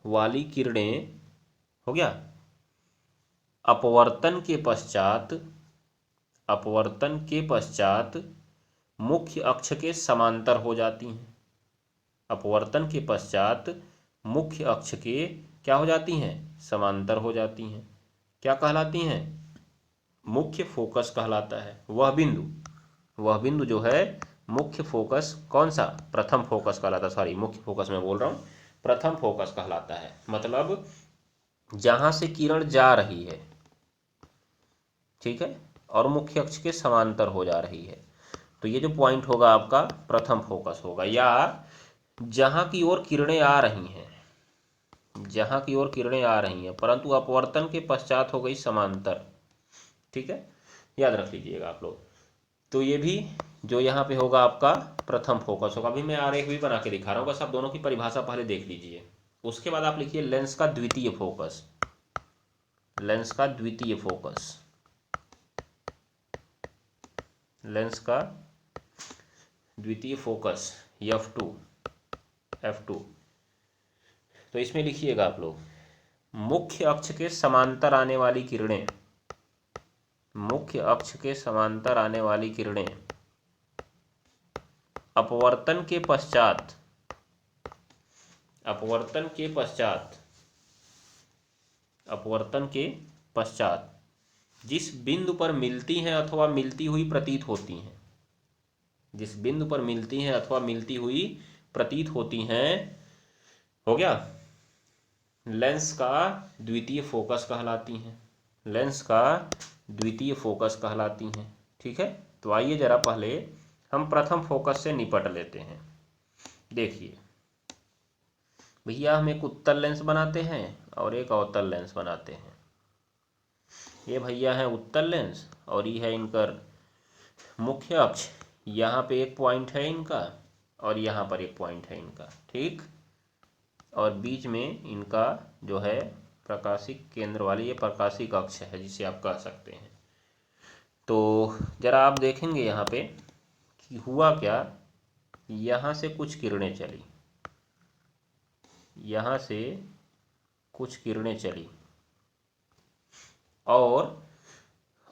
वाली किरणें, हो गया, अपवर्तन के पश्चात, अपवर्तन के पश्चात मुख्य अक्ष के समांतर हो जाती हैं। अपवर्तन के पश्चात मुख्य अक्ष के क्या हो जाती हैं, समांतर हो जाती हैं। क्या कहलाती हैं, मुख्य फोकस कहलाता है वह बिंदु। वह बिंदु जो है मुख्य फोकस, कौन सा, प्रथम फोकस कहलाता है। सॉरी, मुख्य फोकस मैं बोल रहा हूँ, प्रथम फोकस कहलाता है। मतलब जहां से किरण जा रही है, ठीक है, और मुख्य अक्ष के समांतर हो जा रही है, तो ये जो पॉइंट होगा आपका प्रथम फोकस होगा। या जहां की ओर किरणें आ रही हैं, जहां की ओर किरणें आ रही हैं परंतु अपवर्तन के पश्चात हो गई समांतर। ठीक है, याद रख लीजिएगा आप लोग। तो ये भी जो यहाँ पे होगा आपका प्रथम फोकस होगा। अभी मैं आरेख भी बना के दिखा रहा हूँ, बस आप दोनों की परिभाषा पहले देख लीजिए। उसके बाद आप लिखिए लेंस का द्वितीय फोकस, लेंस का द्वितीय फोकस, लेंस का द्वितीय फोकस F2, F2। तो इसमें लिखिएगा आप लोग, मुख्य अक्ष के समांतर आने वाली किरणें, मुख्य अक्ष के समांतर आने वाली किरणें अपवर्तन के पश्चात, अपवर्तन के पश्चात, अपवर्तन के पश्चात जिस बिंदु पर मिलती हैं अथवा मिलती हुई प्रतीत होती हैं, जिस बिंदु पर मिलती हैं अथवा मिलती हुई प्रतीत होती हैं, हो गया, लेंस का द्वितीय फोकस कहलाती हैं, लेंस का द्वितीय फोकस कहलाती हैं। ठीक है, तो आइए जरा पहले हम प्रथम फोकस से निपट लेते हैं। देखिए भैया, हम एक उत्तल लेंस बनाते हैं और एक अवतल लेंस बनाते हैं। ये भैया है उत्तल लेंस और ये है इनकर मुख्य अक्ष। यहाँ पे एक पॉइंट है इनका और यहाँ पर एक पॉइंट है इनका। ठीक, और बीच में इनका जो है प्रकाशिक केंद्र वाली ये प्रकाशिक अक्ष है, जिसे आप कह सकते हैं। तो जरा आप देखेंगे यहाँ पे कि हुआ क्या, यहाँ से कुछ किरणें चली, यहाँ से कुछ किरणें चली, और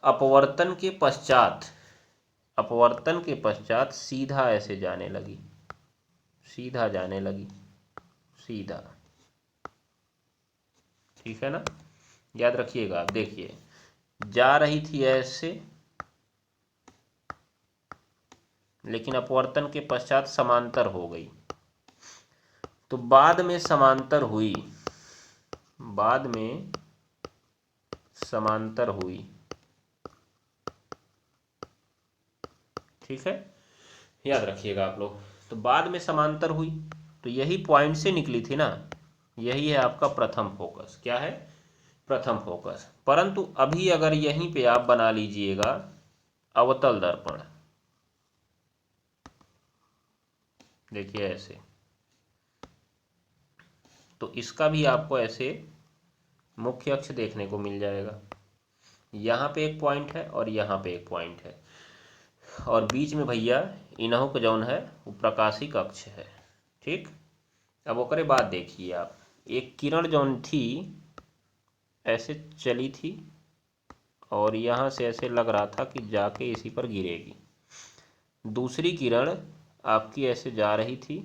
अपवर्तन के पश्चात सीधा ऐसे जाने लगी, सीधा जाने लगी, सीधा। ठीक है ना, याद रखिएगा। आप देखिए, जा रही थी ऐसे, लेकिन अपवर्तन के पश्चात समांतर हो गई, तो बाद में समांतर हुई, बाद में समांतर हुई। ठीक है, याद रखिएगा आप लोग। तो बाद में समांतर हुई, तो यही पॉइंट से निकली थी ना, यही है आपका प्रथम फोकस। क्या है? प्रथम फोकस। परंतु अभी अगर यहीं पे आप बना लीजिएगा अवतल दर्पण, देखिए ऐसे, तो इसका भी आपको ऐसे मुख्य अक्ष देखने को मिल जाएगा। यहाँ पे एक पॉइंट है और यहाँ पे एक पॉइंट है, और बीच में भैया इनहु का जौन है वो प्रकाशिक अक्ष है। ठीक, अब ओकरे बाद देखिए आप, एक किरण जौन थी ऐसे चली थी, और यहाँ से ऐसे लग रहा था कि जाके इसी पर गिरेगी। दूसरी किरण आपकी ऐसे जा रही थी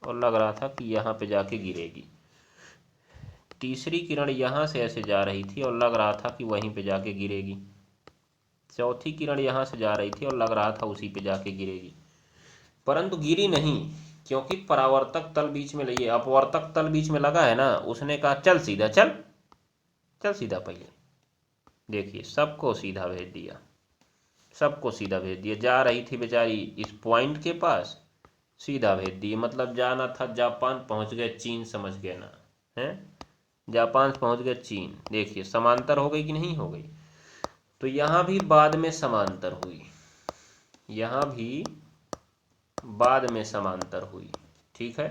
और लग रहा था कि यहाँ पे जाके गिरेगी। तीसरी किरण यहाँ से ऐसे जा रही थी और लग रहा था कि वहीं पे जाके गिरेगी। चौथी किरण यहाँ से जा रही थी और लग रहा था उसी पे जाके गिरेगी, परंतु गिरी नहीं, क्योंकि परावर्तक तल बीच में लिए, अपवर्तक तल बीच में लगा है ना, उसने कहा चल सीधा, चल चल सीधा। पहले देखिए, सबको सीधा भेज दिया, सबको सीधा भेज दिया। जा रही थी बेचारी इस पॉइंट के पास, सीधा भेज दिए। मतलब जाना था जापान, पहुंच गए चीन, समझ गए ना, हैं? जापान पहुंच गए चीन। देखिए समांतर हो गई कि नहीं हो गई? तो यहाँ भी बाद में समांतर हुई, यहाँ भी बाद में समांतर हुई। ठीक है,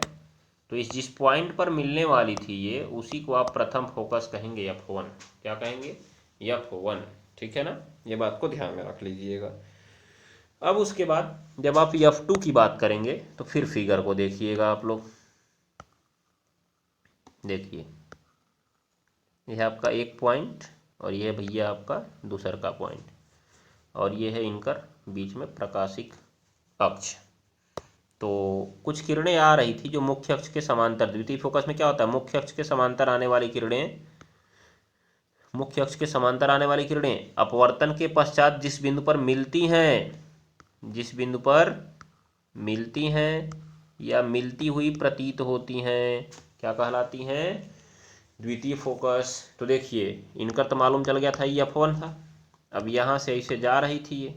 तो इस जिस पॉइंट पर मिलने वाली थी ये, उसी को आप प्रथम फोकस कहेंगे, F1। क्या कहेंगे? F1। ठीक है ना, ये बात को ध्यान में रख लीजिएगा। अब उसके बाद जब आप F2 की बात करेंगे तो फिर फिगर को देखिएगा आप लोग। देखिए, यह आपका एक पॉइंट और यह भैया आपका दूसर का पॉइंट, और ये है इनकर बीच में प्रकाशिक अक्ष। तो कुछ किरणें आ रही थी जो मुख्य अक्ष के समांतर, द्वितीय फोकस में क्या होता है, मुख्य अक्ष के समांतर आने वाली किरणें, मुख्य अक्ष के समांतर आने वाली किरणें अपवर्तन के पश्चात जिस बिंदु पर मिलती हैं, जिस बिंदु पर मिलती हैं या मिलती हुई प्रतीत होती हैं, क्या कहलाती हैं? द्वितीय फोकस। तो देखिए, इनका तो मालूम चल गया था ये F1 था। अब यहाँ से ऐसे जा रही थी, ये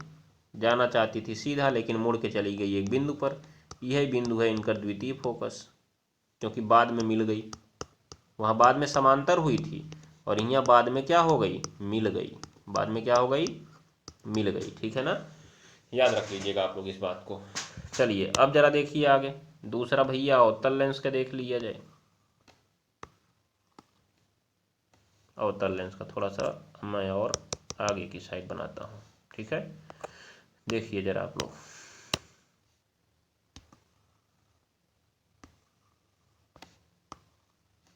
जाना चाहती थी सीधा, लेकिन मुड़ के चली गई एक बिंदु पर। यह बिंदु है इनका द्वितीय फोकस, क्योंकि बाद में मिल गई, वहाँ बाद में समांतर हुई थी, और यहाँ बाद में क्या हो गई? मिल गई। बाद में क्या हो गई? मिल गई। ठीक है ना, याद रख लीजिएगा आप लोग इस बात को। चलिए अब जरा देखिए आगे, दूसरा भैया अवतल लेंस का देख लिया जाए। अवतल लेंस का थोड़ा सा मैं और आगे की साइड बनाता हूँ। ठीक है, देखिए जरा आप लोग,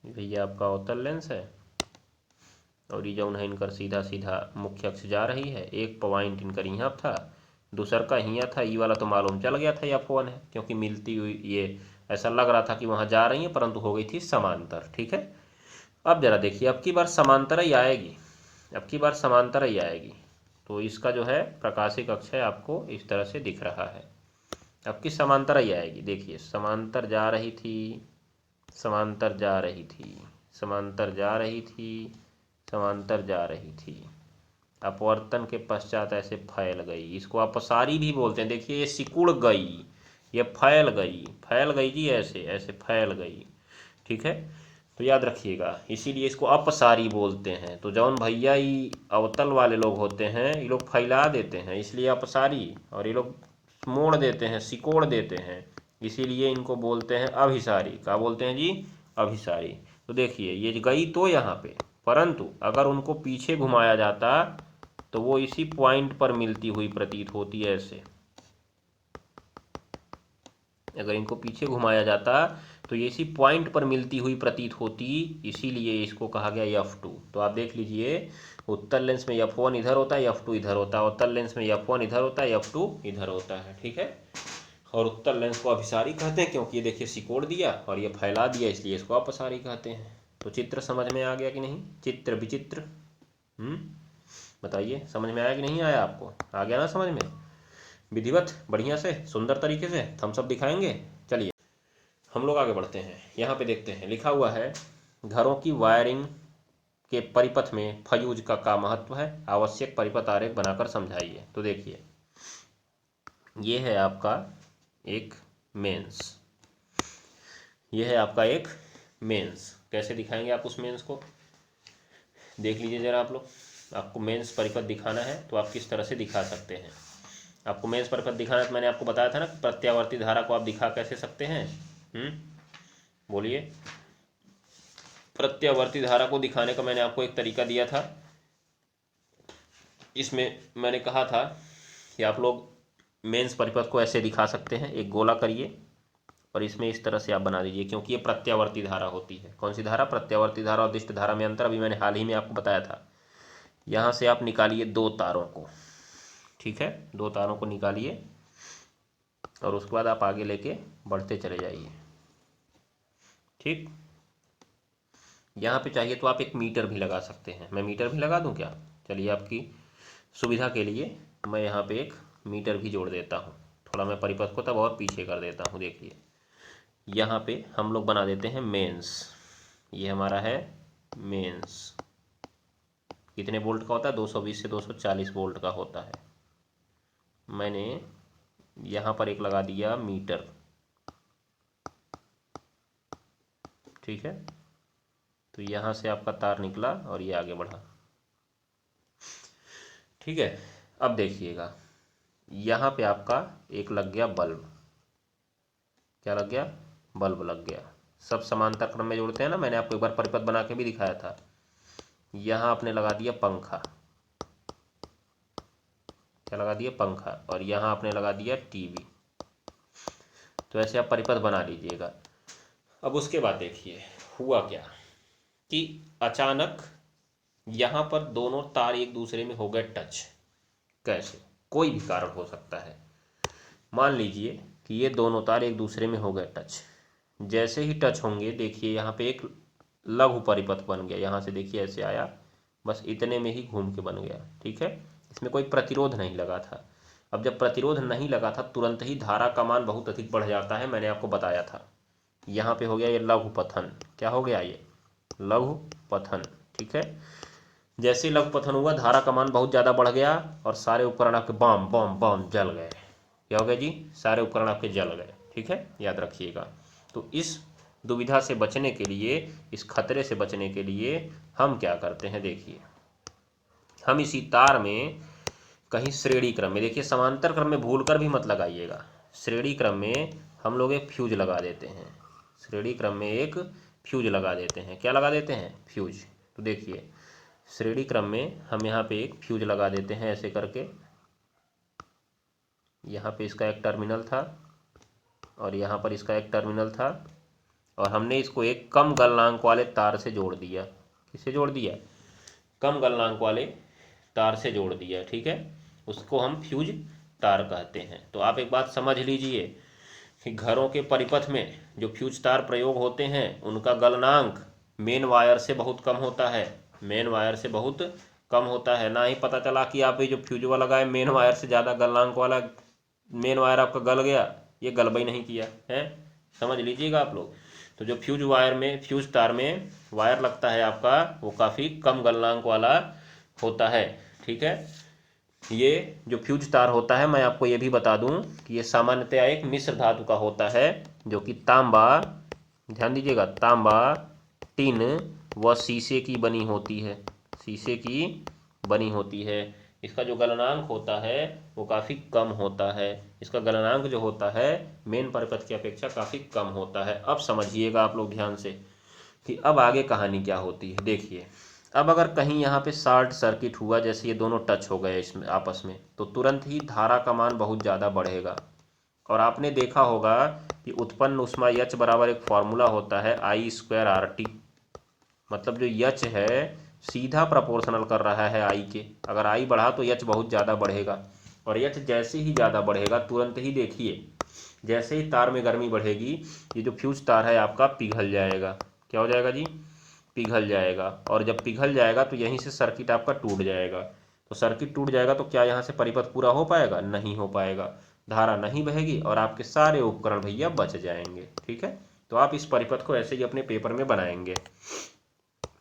भैया आपका अवतल लेंस है, और ये जौन है इनकर सीधा सीधा मुख्य अक्ष जा रही है। एक पॉइंट इनकर यहाँ था, दूसर का यहाँ था। ये वाला तो मालूम चल गया था F1 है, क्योंकि मिलती हुई, ये ऐसा लग रहा था कि वहाँ जा रही है, परंतु हो गई थी समांतर। ठीक है, अब जरा देखिए, अब की बार समांतर ही आएगी, अब की बार समांतर ही आएगी। तो इसका जो है प्रकाशिक अक्ष है आपको इस तरह से दिख रहा है, अब की समांतर ही आएगी। देखिए, समांतर जा रही थी, समांतर जा रही थी, समांतर जा रही थी, समांतर जा रही थी, अपवर्तन के पश्चात ऐसे फैल गई। इसको अपसारी भी बोलते हैं। देखिए, ये सिकुड़ गई, ये फैल गई, फैल गई जी, ऐसे ऐसे फैल गई। ठीक है, तो याद रखिएगा, इसीलिए इसको अपसारी बोलते हैं। तो जौन भैया ये अवतल वाले लोग होते हैं, ये लोग फैला देते हैं, इसलिए अपसारी, और ये लोग मोड़ देते हैं, सिकोड़ देते हैं, इसीलिए इनको बोलते हैं अभिसारी। क्या बोलते हैं जी? अभिसारी। तो देखिए, ये गई तो यहाँ पे, परंतु अगर उनको पीछे घुमाया जाता तो वो इसी पॉइंट पर मिलती हुई प्रतीत होती है ऐसे। अगर इनको पीछे घुमाया जाता तो तो ये इसी पॉइंट पर मिलती हुई प्रतीत होती, इसीलिए इसको कहा गया F2। तो आप देख लीजिए, उत्तर लेंस में F1 इधर होता है, F2 इधर होता है, उत्तर लेंस में F1 इधर होता है, F2 इधर होता है, ठीक है। और उत्तर लेंस को अभिसारी कहते हैं क्योंकि ये देखिए सिकोड़ दिया और ये फैला दिया, इसलिए इसको अपसारी कहते हैं। तो चित्र समझ में आ गया कि नहीं? चित्र विचित्र, बताइए समझ में आया कि नहीं आया? आपको आ गया ना समझ में? विधिवत बढ़िया से सुंदर तरीके से थम्स अप दिखाएंगे। चलिए हम लोग आगे बढ़ते हैं। यहाँ पे देखते हैं, लिखा हुआ है घरों की वायरिंग के परिपथ में फ्यूज का महत्व है, आवश्यक परिपथ आरेख बनाकर समझाइए। तो देखिए ये है आपका एक मेंस, ये है आपका एक मेंस। कैसे दिखाएंगे आप उस मेंस को? देख लीजिए जरा आप लोग। आपको मेंस परिपथ दिखाना है तो आप किस तरह से दिखा सकते हैं? आपको मेंस परिपथ दिखाना है तो मैंने आपको बताया था ना, प्रत्यावर्ती धारा को आप दिखा कैसे सकते हैं? बोलिए। प्रत्यावर्ती धारा को दिखाने का मैंने आपको एक तरीका दिया था। इसमें मैंने कहा था कि आप लोग मेंस परिपथ को ऐसे दिखा सकते हैं, एक गोला करिए और इसमें इस तरह से आप बना दीजिए, क्योंकि ये प्रत्यावर्ती धारा होती है। कौन सी धारा? प्रत्यावर्ती धारा और दिष्ट धारा में अंतर अभी मैंने हाल ही में आपको बताया था। यहाँ से आप निकालिए 2 तारों को, ठीक है, 2 तारों को निकालिए और उसके बाद आप आगे लेके बढ़ते चले जाइए, ठीक। यहाँ पे चाहिए तो आप एक मीटर भी लगा सकते हैं। मैं मीटर भी लगा दूँ क्या? चलिए आपकी सुविधा के लिए मैं यहाँ पे एक मीटर भी जोड़ देता हूँ। थोड़ा मैं परिपथ को तब और पीछे कर देता हूँ। देखिए यहाँ पे हम लोग बना देते हैं मेंस। ये हमारा है मेंस। कितने वोल्ट का होता है? 220 से 240 वोल्ट का होता है। मैंने यहाँ पर एक लगा दिया मीटर, ठीक है। तो यहाँ से आपका तार निकला और ये आगे बढ़ा, ठीक है। अब देखिएगा यहाँ पे आपका एक लग गया बल्ब। क्या लग गया? बल्ब लग गया। सब समांतर क्रम में जोड़ते हैं ना, मैंने आपको एक बार परिपथ बना के भी दिखाया था। यहाँ आपने लगा दिया पंखा। क्या लगा दिया? पंखा। और यहाँ आपने लगा दिया टीवी। तो ऐसे आप परिपथ बना लीजिएगा। अब उसके बाद देखिए हुआ क्या कि अचानक यहाँ पर दोनों तार एक दूसरे में हो गए टच। कैसे? कोई भी कारण हो सकता है। मान लीजिए कि ये दोनों तार एक दूसरे में हो गए टच। जैसे ही टच होंगे, देखिए यहाँ पे एक लघु परिपथ बन गया। यहाँ से देखिए ऐसे आया, बस इतने में ही घूम के बन गया, ठीक है। इसमें कोई प्रतिरोध नहीं लगा था। अब जब प्रतिरोध नहीं लगा था, तुरंत ही धारा का मान बहुत अधिक बढ़ जाता है, मैंने आपको बताया था। यहाँ पे हो गया ये लघु पथन। क्या हो गया? ये लघु पथन, ठीक है। जैसे लघु पथन हुआ, धारा का मान बहुत ज़्यादा बढ़ गया और सारे उपकरण आपके बम बम बम जल गए। क्या हो गया जी? सारे उपकरण आपके जल गए, ठीक है, याद रखिएगा। तो इस दुविधा से बचने के लिए, इस खतरे से बचने के लिए हम क्या करते हैं? देखिए हम इसी तार में कहीं श्रेणी क्रम में, देखिए समांतर क्रम में भूल कर भी मत लगाइएगा, श्रेणी क्रम में हम लोग एक फ्यूज लगा देते हैं। श्रेणी क्रम में एक फ्यूज लगा देते हैं। क्या लगा देते हैं? फ्यूज। तो देखिए श्रेणी क्रम में हम यहाँ पे एक फ्यूज लगा देते हैं ऐसे करके। यहाँ पे इसका एक टर्मिनल था और यहाँ पर इसका एक टर्मिनल था और हमने इसको एक कम गलनांक वाले तार से जोड़ दिया। किससे जोड़ दिया? कम गलनांक वाले तार से जोड़ दिया, ठीक है। उसको हम फ्यूज तार कहते हैं। तो आप एक बात समझ लीजिए कि घरों के परिपथ में जो फ्यूज तार प्रयोग होते हैं उनका गलनांक मेन वायर से बहुत कम होता है। मेन वायर से बहुत कम होता है। ना ही पता चला कि आप ये जो फ्यूज वाला लगाए मेन वायर से ज़्यादा गलनांक वाला, मेन वायर आपका गल गया, ये गलबा ही नहीं किया है। समझ लीजिएगा आप लोग। तो जो फ्यूज वायर में, फ्यूज तार में वायर लगता है आपका, वो काफ़ी कम गलनांक वाला होता है, ठीक है। ये जो फ्यूज तार होता है, मैं आपको ये भी बता दूं कि ये सामान्यतया एक मिश्र धातु का होता है, जो कि तांबा, ध्यान दीजिएगा, तांबा, टिन व शीशे की बनी होती है। शीशे की बनी होती है। इसका जो गलनांक होता है वो काफ़ी कम होता है। इसका गलनांक जो होता है मेन परिपथ की अपेक्षा काफ़ी कम होता है। अब समझिएगा आप लोग ध्यान से कि अब आगे कहानी क्या होती है। देखिए अब अगर कहीं यहाँ पे शॉर्ट सर्किट हुआ, जैसे ये दोनों टच हो गए इसमें आपस में, तो तुरंत ही धारा का मान बहुत ज़्यादा बढ़ेगा। और आपने देखा होगा कि उत्पन्न ऊष्मा H बराबर एक फॉर्मूला होता है I²RT। मतलब जो H है सीधा प्रोपोर्शनल कर रहा है I के। अगर I बढ़ा तो H बहुत ज़्यादा बढ़ेगा, और H जैसे ही ज़्यादा बढ़ेगा तुरंत ही देखिए, जैसे ही तार में गर्मी बढ़ेगी ये जो फ्यूज तार है आपका पिघल जाएगा। क्या हो जाएगा जी? पिघल जाएगा। और जब पिघल जाएगा तो यहीं से सर्किट आपका टूट जाएगा। तो सर्किट टूट जाएगा तो क्या यहाँ से परिपथ पूरा हो पाएगा? नहीं हो पाएगा, धारा नहीं बहेगी और आपके सारे उपकरण भैया बच जाएंगे। ठीक है, तो आप इस परिपथ को ऐसे ही अपने पेपर में बनाएंगे।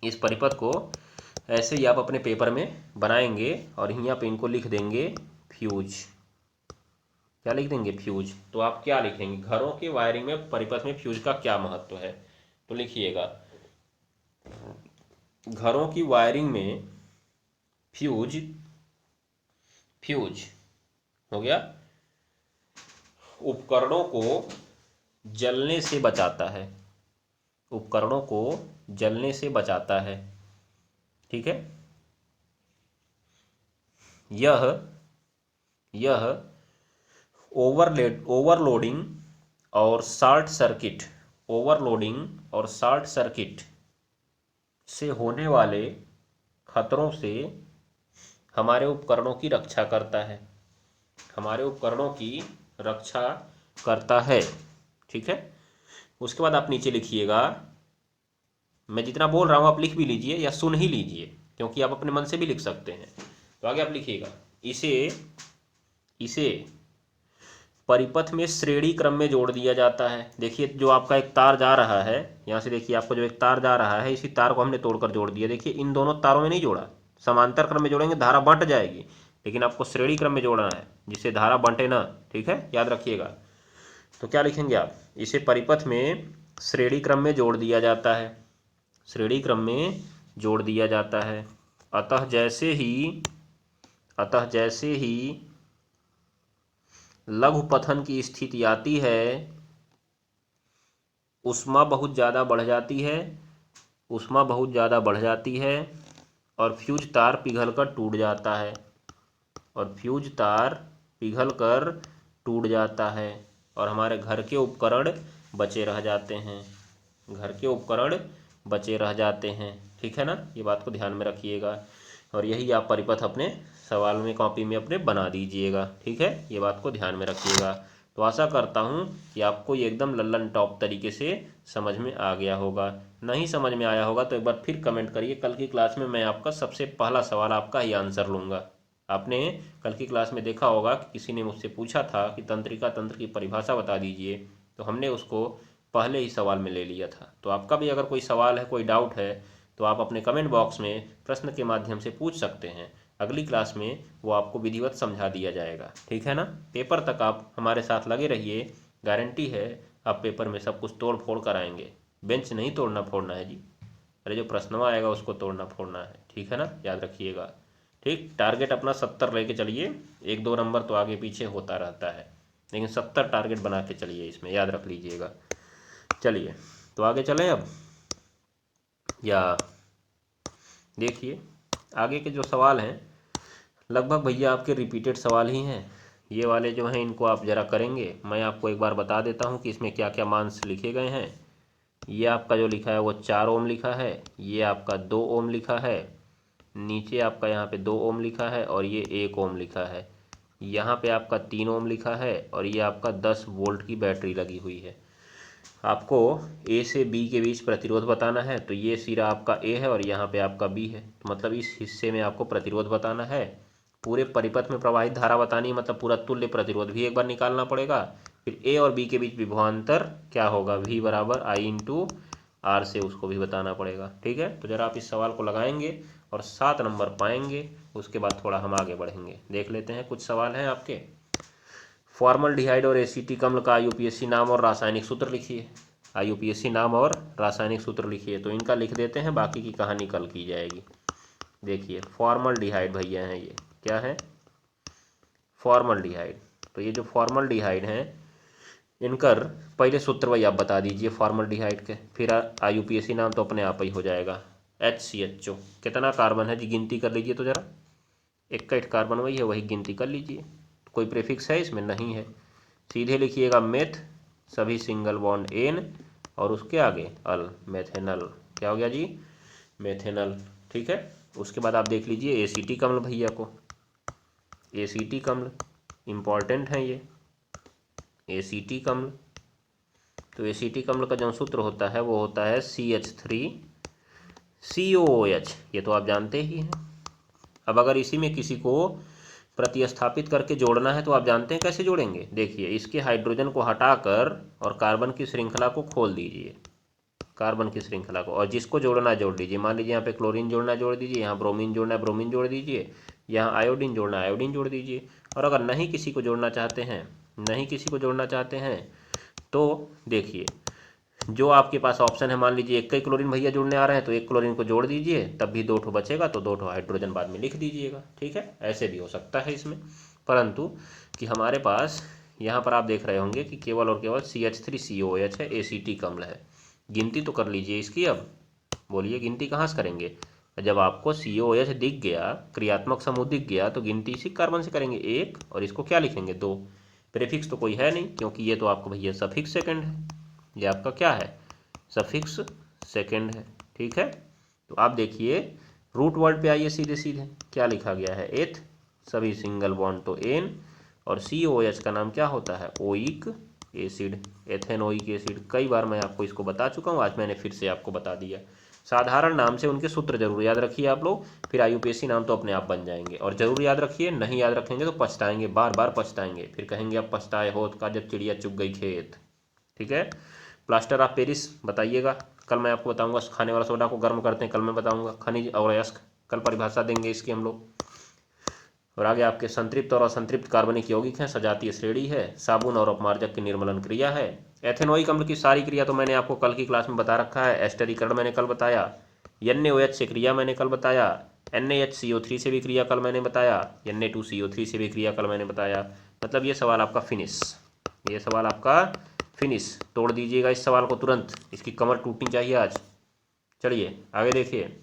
इस परिपथ को ऐसे ही आप अपने पेपर में बनाएंगे और यहाँ पे इनको लिख देंगे फ्यूज। क्या लिख देंगे? फ्यूज। तो आप क्या लिखेंगे? घरों के वायरिंग में परिपथ में फ्यूज का क्या महत्व है? तो लिखिएगा, घरों की वायरिंग में फ्यूज, फ्यूज हो गया, उपकरणों को जलने से बचाता है, उपकरणों को जलने से बचाता है। ठीक है, यह ओवरलोडिंग और शॉर्ट सर्किट, ओवरलोडिंग और शॉर्ट सर्किट से होने वाले खतरों से हमारे उपकरणों की रक्षा करता है, हमारे उपकरणों की रक्षा करता है। ठीक है, उसके बाद आप नीचे लिखिएगा, मैं जितना बोल रहा हूँ आप लिख भी लीजिए या सुन ही लीजिए, क्योंकि आप अपने मन से भी लिख सकते हैं। तो आगे आप लिखिएगा, इसे परिपथ में श्रेणी क्रम में जोड़ दिया जाता है। देखिए जो आपका एक तार जा रहा है, यहाँ से देखिए आपको जो एक तार जा रहा है, इसी तार को हमने तोड़कर जोड़ दिया। देखिए इन दोनों तारों में नहीं जोड़ा, समांतर क्रम में जोड़ेंगे धारा बंट जाएगी, लेकिन आपको श्रेणी क्रम में जोड़ना है जिससे धारा बंटे ना। ठीक है, याद रखिएगा। तो क्या लिखेंगे आप? इसे परिपथ में श्रेणी क्रम में जोड़ दिया जाता है, श्रेणी क्रम में जोड़ दिया जाता है। अतः जैसे ही लघुपथन की स्थिति आती है, ऊष्मा बहुत ज़्यादा बढ़ जाती है, ऊष्मा बहुत ज़्यादा बढ़ जाती है और फ्यूज तार पिघलकर टूट जाता है, और फ्यूज तार पिघलकर टूट जाता है और हमारे घर के उपकरण बचे रह जाते हैं, घर के उपकरण बचे रह जाते हैं। ठीक है ना, ये बात को ध्यान में रखिएगा और यही आप परिपथ अपने सवाल में कॉपी में अपने बना दीजिएगा। ठीक है, ये बात को ध्यान में रखिएगा। तो आशा करता हूँ कि आपको ये एकदम लल्लन टॉप तरीके से समझ में आ गया होगा। नहीं समझ में आया होगा तो एक बार फिर कमेंट करिए, कल की क्लास में मैं आपका सबसे पहला सवाल आपका ही आंसर लूँगा। आपने कल की क्लास में देखा होगा कि किसी ने मुझसे पूछा था कि तंत्रिका तंत्र की परिभाषा बता दीजिए, तो हमने उसको पहले ही सवाल में ले लिया था। तो आपका भी अगर कोई सवाल है, कोई डाउट है, तो आप अपने कमेंट बॉक्स में प्रश्न के माध्यम से पूछ सकते हैं। अगली क्लास में वो आपको विधिवत समझा दिया जाएगा। ठीक है ना, पेपर तक आप हमारे साथ लगे रहिए, गारंटी है आप पेपर में सब कुछ तोड़ फोड़ कर आएंगे। बेंच नहीं तोड़ना फोड़ना है जी, अरे जो प्रश्नवा आएगा उसको तोड़ना फोड़ना है। ठीक है ना, याद रखिएगा। ठीक, टारगेट अपना 70 लेके चलिए, 1-2 नंबर तो आगे पीछे होता रहता है, लेकिन 70 टारगेट बना के चलिए, इसमें याद रख लीजिएगा। चलिए तो आगे चलें अब, या देखिए आगे के जो सवाल हैं लगभग भैया आपके रिपीटेड सवाल ही हैं। ये वाले जो हैं इनको आप ज़रा करेंगे। मैं आपको एक बार बता देता हूँ कि इसमें क्या क्या मान्स लिखे गए हैं। ये आपका जो लिखा है वो 4 ओम लिखा है, ये आपका 2 ओम लिखा है, नीचे आपका यहाँ पे 2 ओम लिखा है और ये 1 ओम लिखा है, यहाँ पे आपका 3 ओम लिखा है और ये आपका 10 वोल्ट की बैटरी लगी हुई है। आपको ए से बी के बीच प्रतिरोध बताना है, तो ये सिरा आपका ए है और यहाँ पे आपका बी है, तो मतलब इस हिस्से में आपको प्रतिरोध बताना है। पूरे परिपथ में प्रवाहित धारा बतानी है, मतलब पूरा तुल्य प्रतिरोध भी एक बार निकालना पड़ेगा। फिर ए और बी के बीच विभवांतर क्या होगा, V बराबर I/R से उसको भी बताना पड़ेगा। ठीक है, तो ज़रा आप इस सवाल को लगाएंगे और 7 नंबर पाएंगे। उसके बाद थोड़ा हम आगे बढ़ेंगे। देख लेते हैं, कुछ सवाल हैं आपके। फॉर्मल्डिहाइड और एसीटिक अम्ल का IUPAC नाम और रासायनिक सूत्र लिखिए। IUPAC नाम और रासायनिक सूत्र लिखिए। तो इनका लिख देते हैं, बाकी की कहानी कल की जाएगी। देखिए फॉर्मल्डिहाइड भैया हैं, ये क्या है? फॉर्मल्डिहाइड। तो ये जो फॉर्मल्डिहाइड हैं इनकर पहले सूत्र वही आप बता दीजिए फॉर्मल्डिहाइड के, फिर IUPAC नाम तो अपने आप ही हो जाएगा। HCHO कितना कार्बन है जी, गिनती कर लीजिए तो ज़रा। 21 कार्बन वही है, वही गिनती कर लीजिए। कोई प्रीफिक्स है इसमें? नहीं है। सीधे लिखिएगा मेथ, सभी सिंगल बॉन्ड एन और उसके आगे अल, मेथेनल। क्या हो गया जी? मेथेनल। ठीक है। उसके बाद आप देख लीजिए एसीटिक अम्ल भैया को, एसीटिक अम्ल इम्पॉर्टेंट है ये एसीटिक अम्ल। तो एसीटिक अम्ल का जो सूत्र होता है वो होता है CH3COOH, ये तो आप जानते ही हैं। अब अगर इसी में किसी को प्रतिस्थापित करके जोड़ना है तो आप जानते हैं कैसे जोड़ेंगे। देखिए, इसके हाइड्रोजन को हटाकर और कार्बन की श्रृंखला को खोल दीजिए, कार्बन की श्रृंखला को, और जिसको जोड़ना जोड़ दीजिए। मान लीजिए यहाँ पे क्लोरीन जोड़ना जोड़ दीजिए, यहाँ ब्रोमीन जोड़ना है ब्रोमीन जोड़ दीजिए, यहाँ आयोडीन जोड़ना है आयोडीन जोड़ दीजिए। और अगर नहीं किसी को जोड़ना चाहते हैं, नहीं किसी को जोड़ना चाहते हैं तो देखिए, जो आपके पास ऑप्शन है, मान लीजिए एक ही क्लोरीन भैया जोड़ने आ रहे हैं तो एक क्लोरीन को जोड़ दीजिए, तब भी 2 ठो बचेगा तो 2 ठो हाइड्रोजन बाद में लिख दीजिएगा। ठीक है, ऐसे भी हो सकता है इसमें। परंतु कि हमारे पास यहाँ पर आप देख रहे होंगे कि केवल और केवल CH3COOH है, एसीटिक अम्ल है। गिनती तो कर लीजिए इसकी। अब बोलिए गिनती कहाँ से करेंगे? जब आपको COOH दिख गया, क्रियात्मक समूह दिख गया, तो गिनती इसी कार्बन से करेंगे 1, और इसको क्या लिखेंगे 2। प्रीफिक्स तो कोई है नहीं क्योंकि ये तो आपको भैया सफिक्स सेकंड है, ये आपका क्या है? सफिक्स सेकंड है। ठीक है। तो आप देखिए रूट वर्ड पे आइए, सीधे सीधे क्या लिखा गया है? एथ, सभी सिंगल बॉन्ड तो एन, और COOH का नाम क्या होता है? Oic acid, ethanoic acid. कई बार मैं आपको इसको बता चुका हूँ, आज मैंने फिर से आपको बता दिया। साधारण नाम से उनके सूत्र जरूर याद रखिए आप लोग, फिर IUPAC नाम तो अपने आप बन जाएंगे। और जरूर याद रखिए, नहीं याद रखेंगे तो पछताएंगे, बार बार पछताएंगे, फिर कहेंगे अब पछताए होत का जब चिड़िया चुग गई खेत। ठीक है। प्लास्टर ऑफ पेरिस बताइएगा, कल मैं आपको बताऊंगा। खाने वाला सोडा को गर्म करते हैं, कल मैं बताऊंगा। खनिज और अयस्क, कल परिभाषा देंगे इसकी हम लोग। और आगे आपके संतृप्त और असंतृप्त कार्बनिक यौगिक हैं, सजातीय श्रेणी है, साबुन और अपमार्जक की निर्मलन क्रिया है। एथेनोइक अम्ल की सारी क्रिया तो मैंने आपको कल की क्लास में बता रखा है। एस्टरीकरण मैंने कल बताया, NaOH से क्रिया मैंने कल बताया, NaHCO3 से भी क्रिया कल मैंने बताया, Na2CO3 से भी क्रिया कल मैंने बताया। मतलब ये सवाल आपका फिनिश, ये सवाल आपका फिनिश। तोड़ दीजिएगा इस सवाल को तुरंत, इसकी कमर टूटनी चाहिए आज। चलिए आगे देखिए,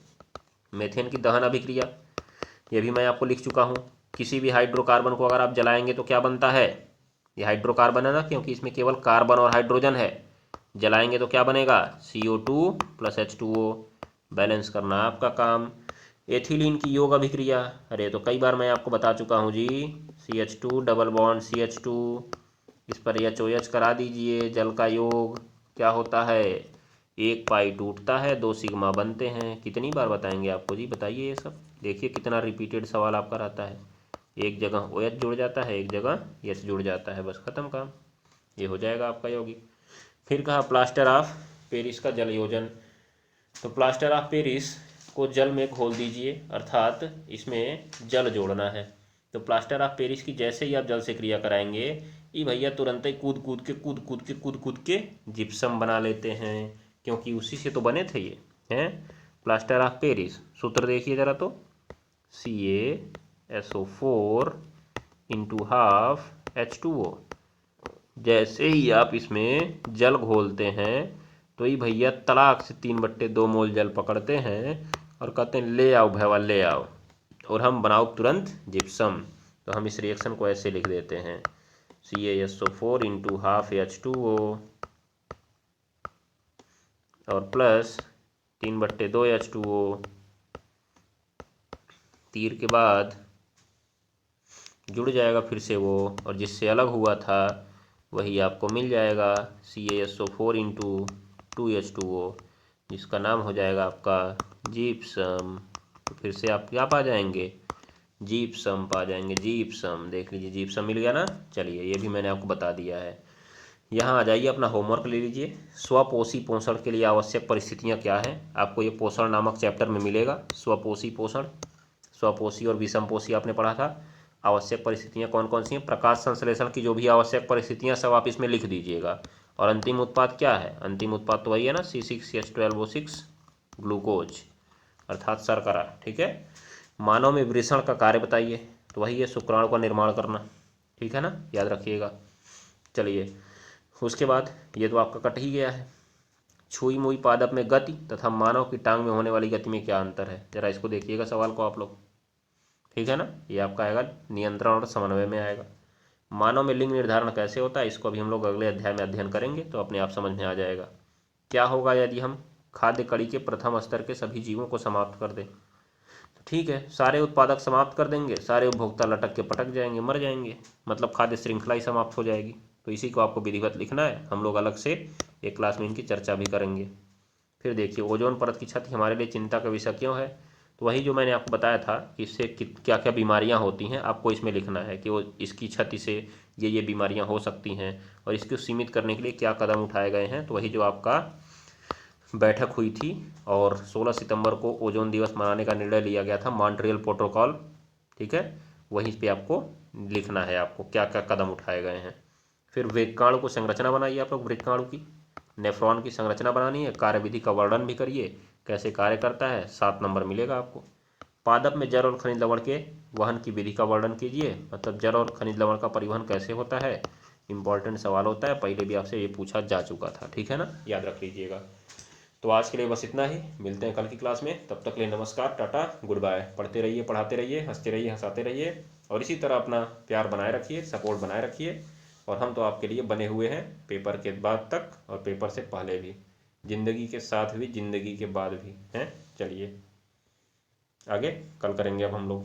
मेथेन की दहन अभिक्रिया, ये भी मैं आपको लिख चुका हूँ। किसी भी हाइड्रोकार्बन को अगर आप जलाएंगे तो क्या बनता है? ये हाइड्रोकार्बन है ना, क्योंकि इसमें केवल कार्बन और हाइड्रोजन है। जलाएंगे तो क्या बनेगा? CO2 + H2O। बैलेंस करना आपका काम। एथिलीन की योग अभिक्रिया, अरे तो कई बार मैं आपको बता चुका हूँ जी। CH2 डबल बॉन्ड CH2, इस पर HOH करा दीजिए। जल का योग क्या होता है? 1 पाई टूटता है, 2 सिग्मा बनते हैं। कितनी बार बताएंगे आपको जी? बताइए ये सब। देखिए कितना रिपीटेड सवाल आपका रहता है। एक जगह OH जुड़ जाता है, एक जगह H जुड़ जाता है, बस खत्म काम। ये हो जाएगा आपका यौगिक। फिर कहा प्लास्टर ऑफ पेरिस का जल योजन। तो प्लास्टर ऑफ पेरिस को जल में घोल दीजिए, अर्थात इसमें जल जोड़ना है। तो प्लास्टर ऑफ पेरिस की जैसे ही आप जल से क्रिया कराएंगे, ये भैया तुरंत ही कूद के जिप्सम बना लेते हैं, क्योंकि उसी से तो बने थे ये हैं। प्लास्टर ऑफ पेरिस सूत्र देखिए जरा तो, CaSO4 × ½ H2O। जैसे ही आप इसमें जल घोलते हैं तो ये भैया तलाक से 3/2 मोल जल पकड़ते हैं और कहते हैं ले आओ भैया ले आओ, और हम बनाओ तुरंत जिप्सम। तो हम इस रिएक्शन को ऐसे लिख देते हैं, CaSO4 × ½ H2O और प्लस 3/2 H2O। तीर के बाद जुड़ जाएगा फिर से वो, और जिससे अलग हुआ था वही आपको मिल जाएगा, CaSO4 × 2H2O, जिसका नाम हो जाएगा आपका जिप्सम। तो फिर से आप क्या पा जाएंगे? जिप्सम पा जाएंगे, जिप्सम। देख लीजिए जिप्सम मिल गया ना। चलिए ये भी मैंने आपको बता दिया है। यहाँ आ जाइए, अपना होमवर्क ले लीजिए। स्वपोषी पोषण के लिए आवश्यक परिस्थितियाँ क्या हैं? आपको ये पोषण नामक चैप्टर में मिलेगा। स्वपोषी पोषण, स्वपोषी और विषमपोषी आपने पढ़ा था। आवश्यक परिस्थितियाँ कौन कौन सी हैं? प्रकाश संश्लेषण की जो भी आवश्यक परिस्थितियाँ सब आप इसमें लिख दीजिएगा। और अंतिम उत्पाद क्या है? अंतिम उत्पाद तो वही है ना, C6H12O6 ग्लूकोज, अर्थात शर्करा। ठीक है। मानव में वृषण का कार्य बताइए, तो वही है शुक्राणु का निर्माण करना। ठीक है ना, याद रखिएगा। चलिए उसके बाद ये तो आपका कट ही गया है। छुई मुई पादप में गति तथा मानव की टांग में होने वाली गति में क्या अंतर है? जरा इसको देखिएगा सवाल को आप लोग। ठीक है ना, ये आपका आएगा नियंत्रण और समन्वय में आएगा। मानव में लिंग निर्धारण कैसे होता है, इसको अभी हम लोग अगले अध्याय में अध्ययन करेंगे, तो अपने आप समझ में आ जाएगा। क्या होगा यदि हम खाद्य कड़ी के प्रथम स्तर के सभी जीवों को समाप्त कर दें? तो ठीक है, सारे उत्पादक समाप्त कर देंगे, सारे उपभोक्ता लटक के पटक जाएंगे, मर जाएंगे, मतलब खाद्य श्रृंखला ही समाप्त हो जाएगी। तो इसी को आपको विधिवत लिखना है, हम लोग अलग से एक क्लास में इनकी चर्चा भी करेंगे। फिर देखिए, ओजोन परत की क्षति हमारे लिए चिंता का विषय क्यों है? तो वही जो मैंने आपको बताया था कि इससे क्या क्या बीमारियां होती हैं, आपको इसमें लिखना है कि वो इसकी क्षति से ये बीमारियां हो सकती हैं और इसको सीमित करने के लिए क्या कदम उठाए गए हैं। तो वही जो आपका बैठक हुई थी और 16 सितंबर को ओजोन दिवस मनाने का निर्णय लिया गया था, मॉन्ट्रियल प्रोटोकॉल, ठीक है, वहीं पे आपको लिखना है आपको क्या क्या कदम उठाए गए हैं। फिर वृक्काणु को संरचना बनाइए आप लोग, वृक्काणु की नेफ्रॉन की संरचना बनानी है, कार्यविधि का वर्णन भी करिए, कैसे कार्य करता है, 7 नंबर मिलेगा आपको। पादप में जल और खनिज लवण के वहन की विधि का वर्णन कीजिए, मतलब जल और खनिज लवण का परिवहन कैसे होता है, इंपॉर्टेंट सवाल होता है, पहले भी आपसे ये पूछा जा चुका था, ठीक है ना, याद रख लीजिएगा। तो आज के लिए बस इतना ही, मिलते हैं कल की क्लास में, तब तक के लिए नमस्कार, टाटा, गुड बाय। पढ़ते रहिए, पढ़ाते रहिए, हंसते रहिए, हंसाते रहिए और इसी तरह अपना प्यार बनाए रखिए, सपोर्ट बनाए रखिए। और हम तो आपके लिए बने हुए हैं पेपर के बाद तक और पेपर से पहले भी, ज़िंदगी के साथ भी, ज़िंदगी के बाद भी हैं। चलिए आगे कल करेंगे अब हम लोग।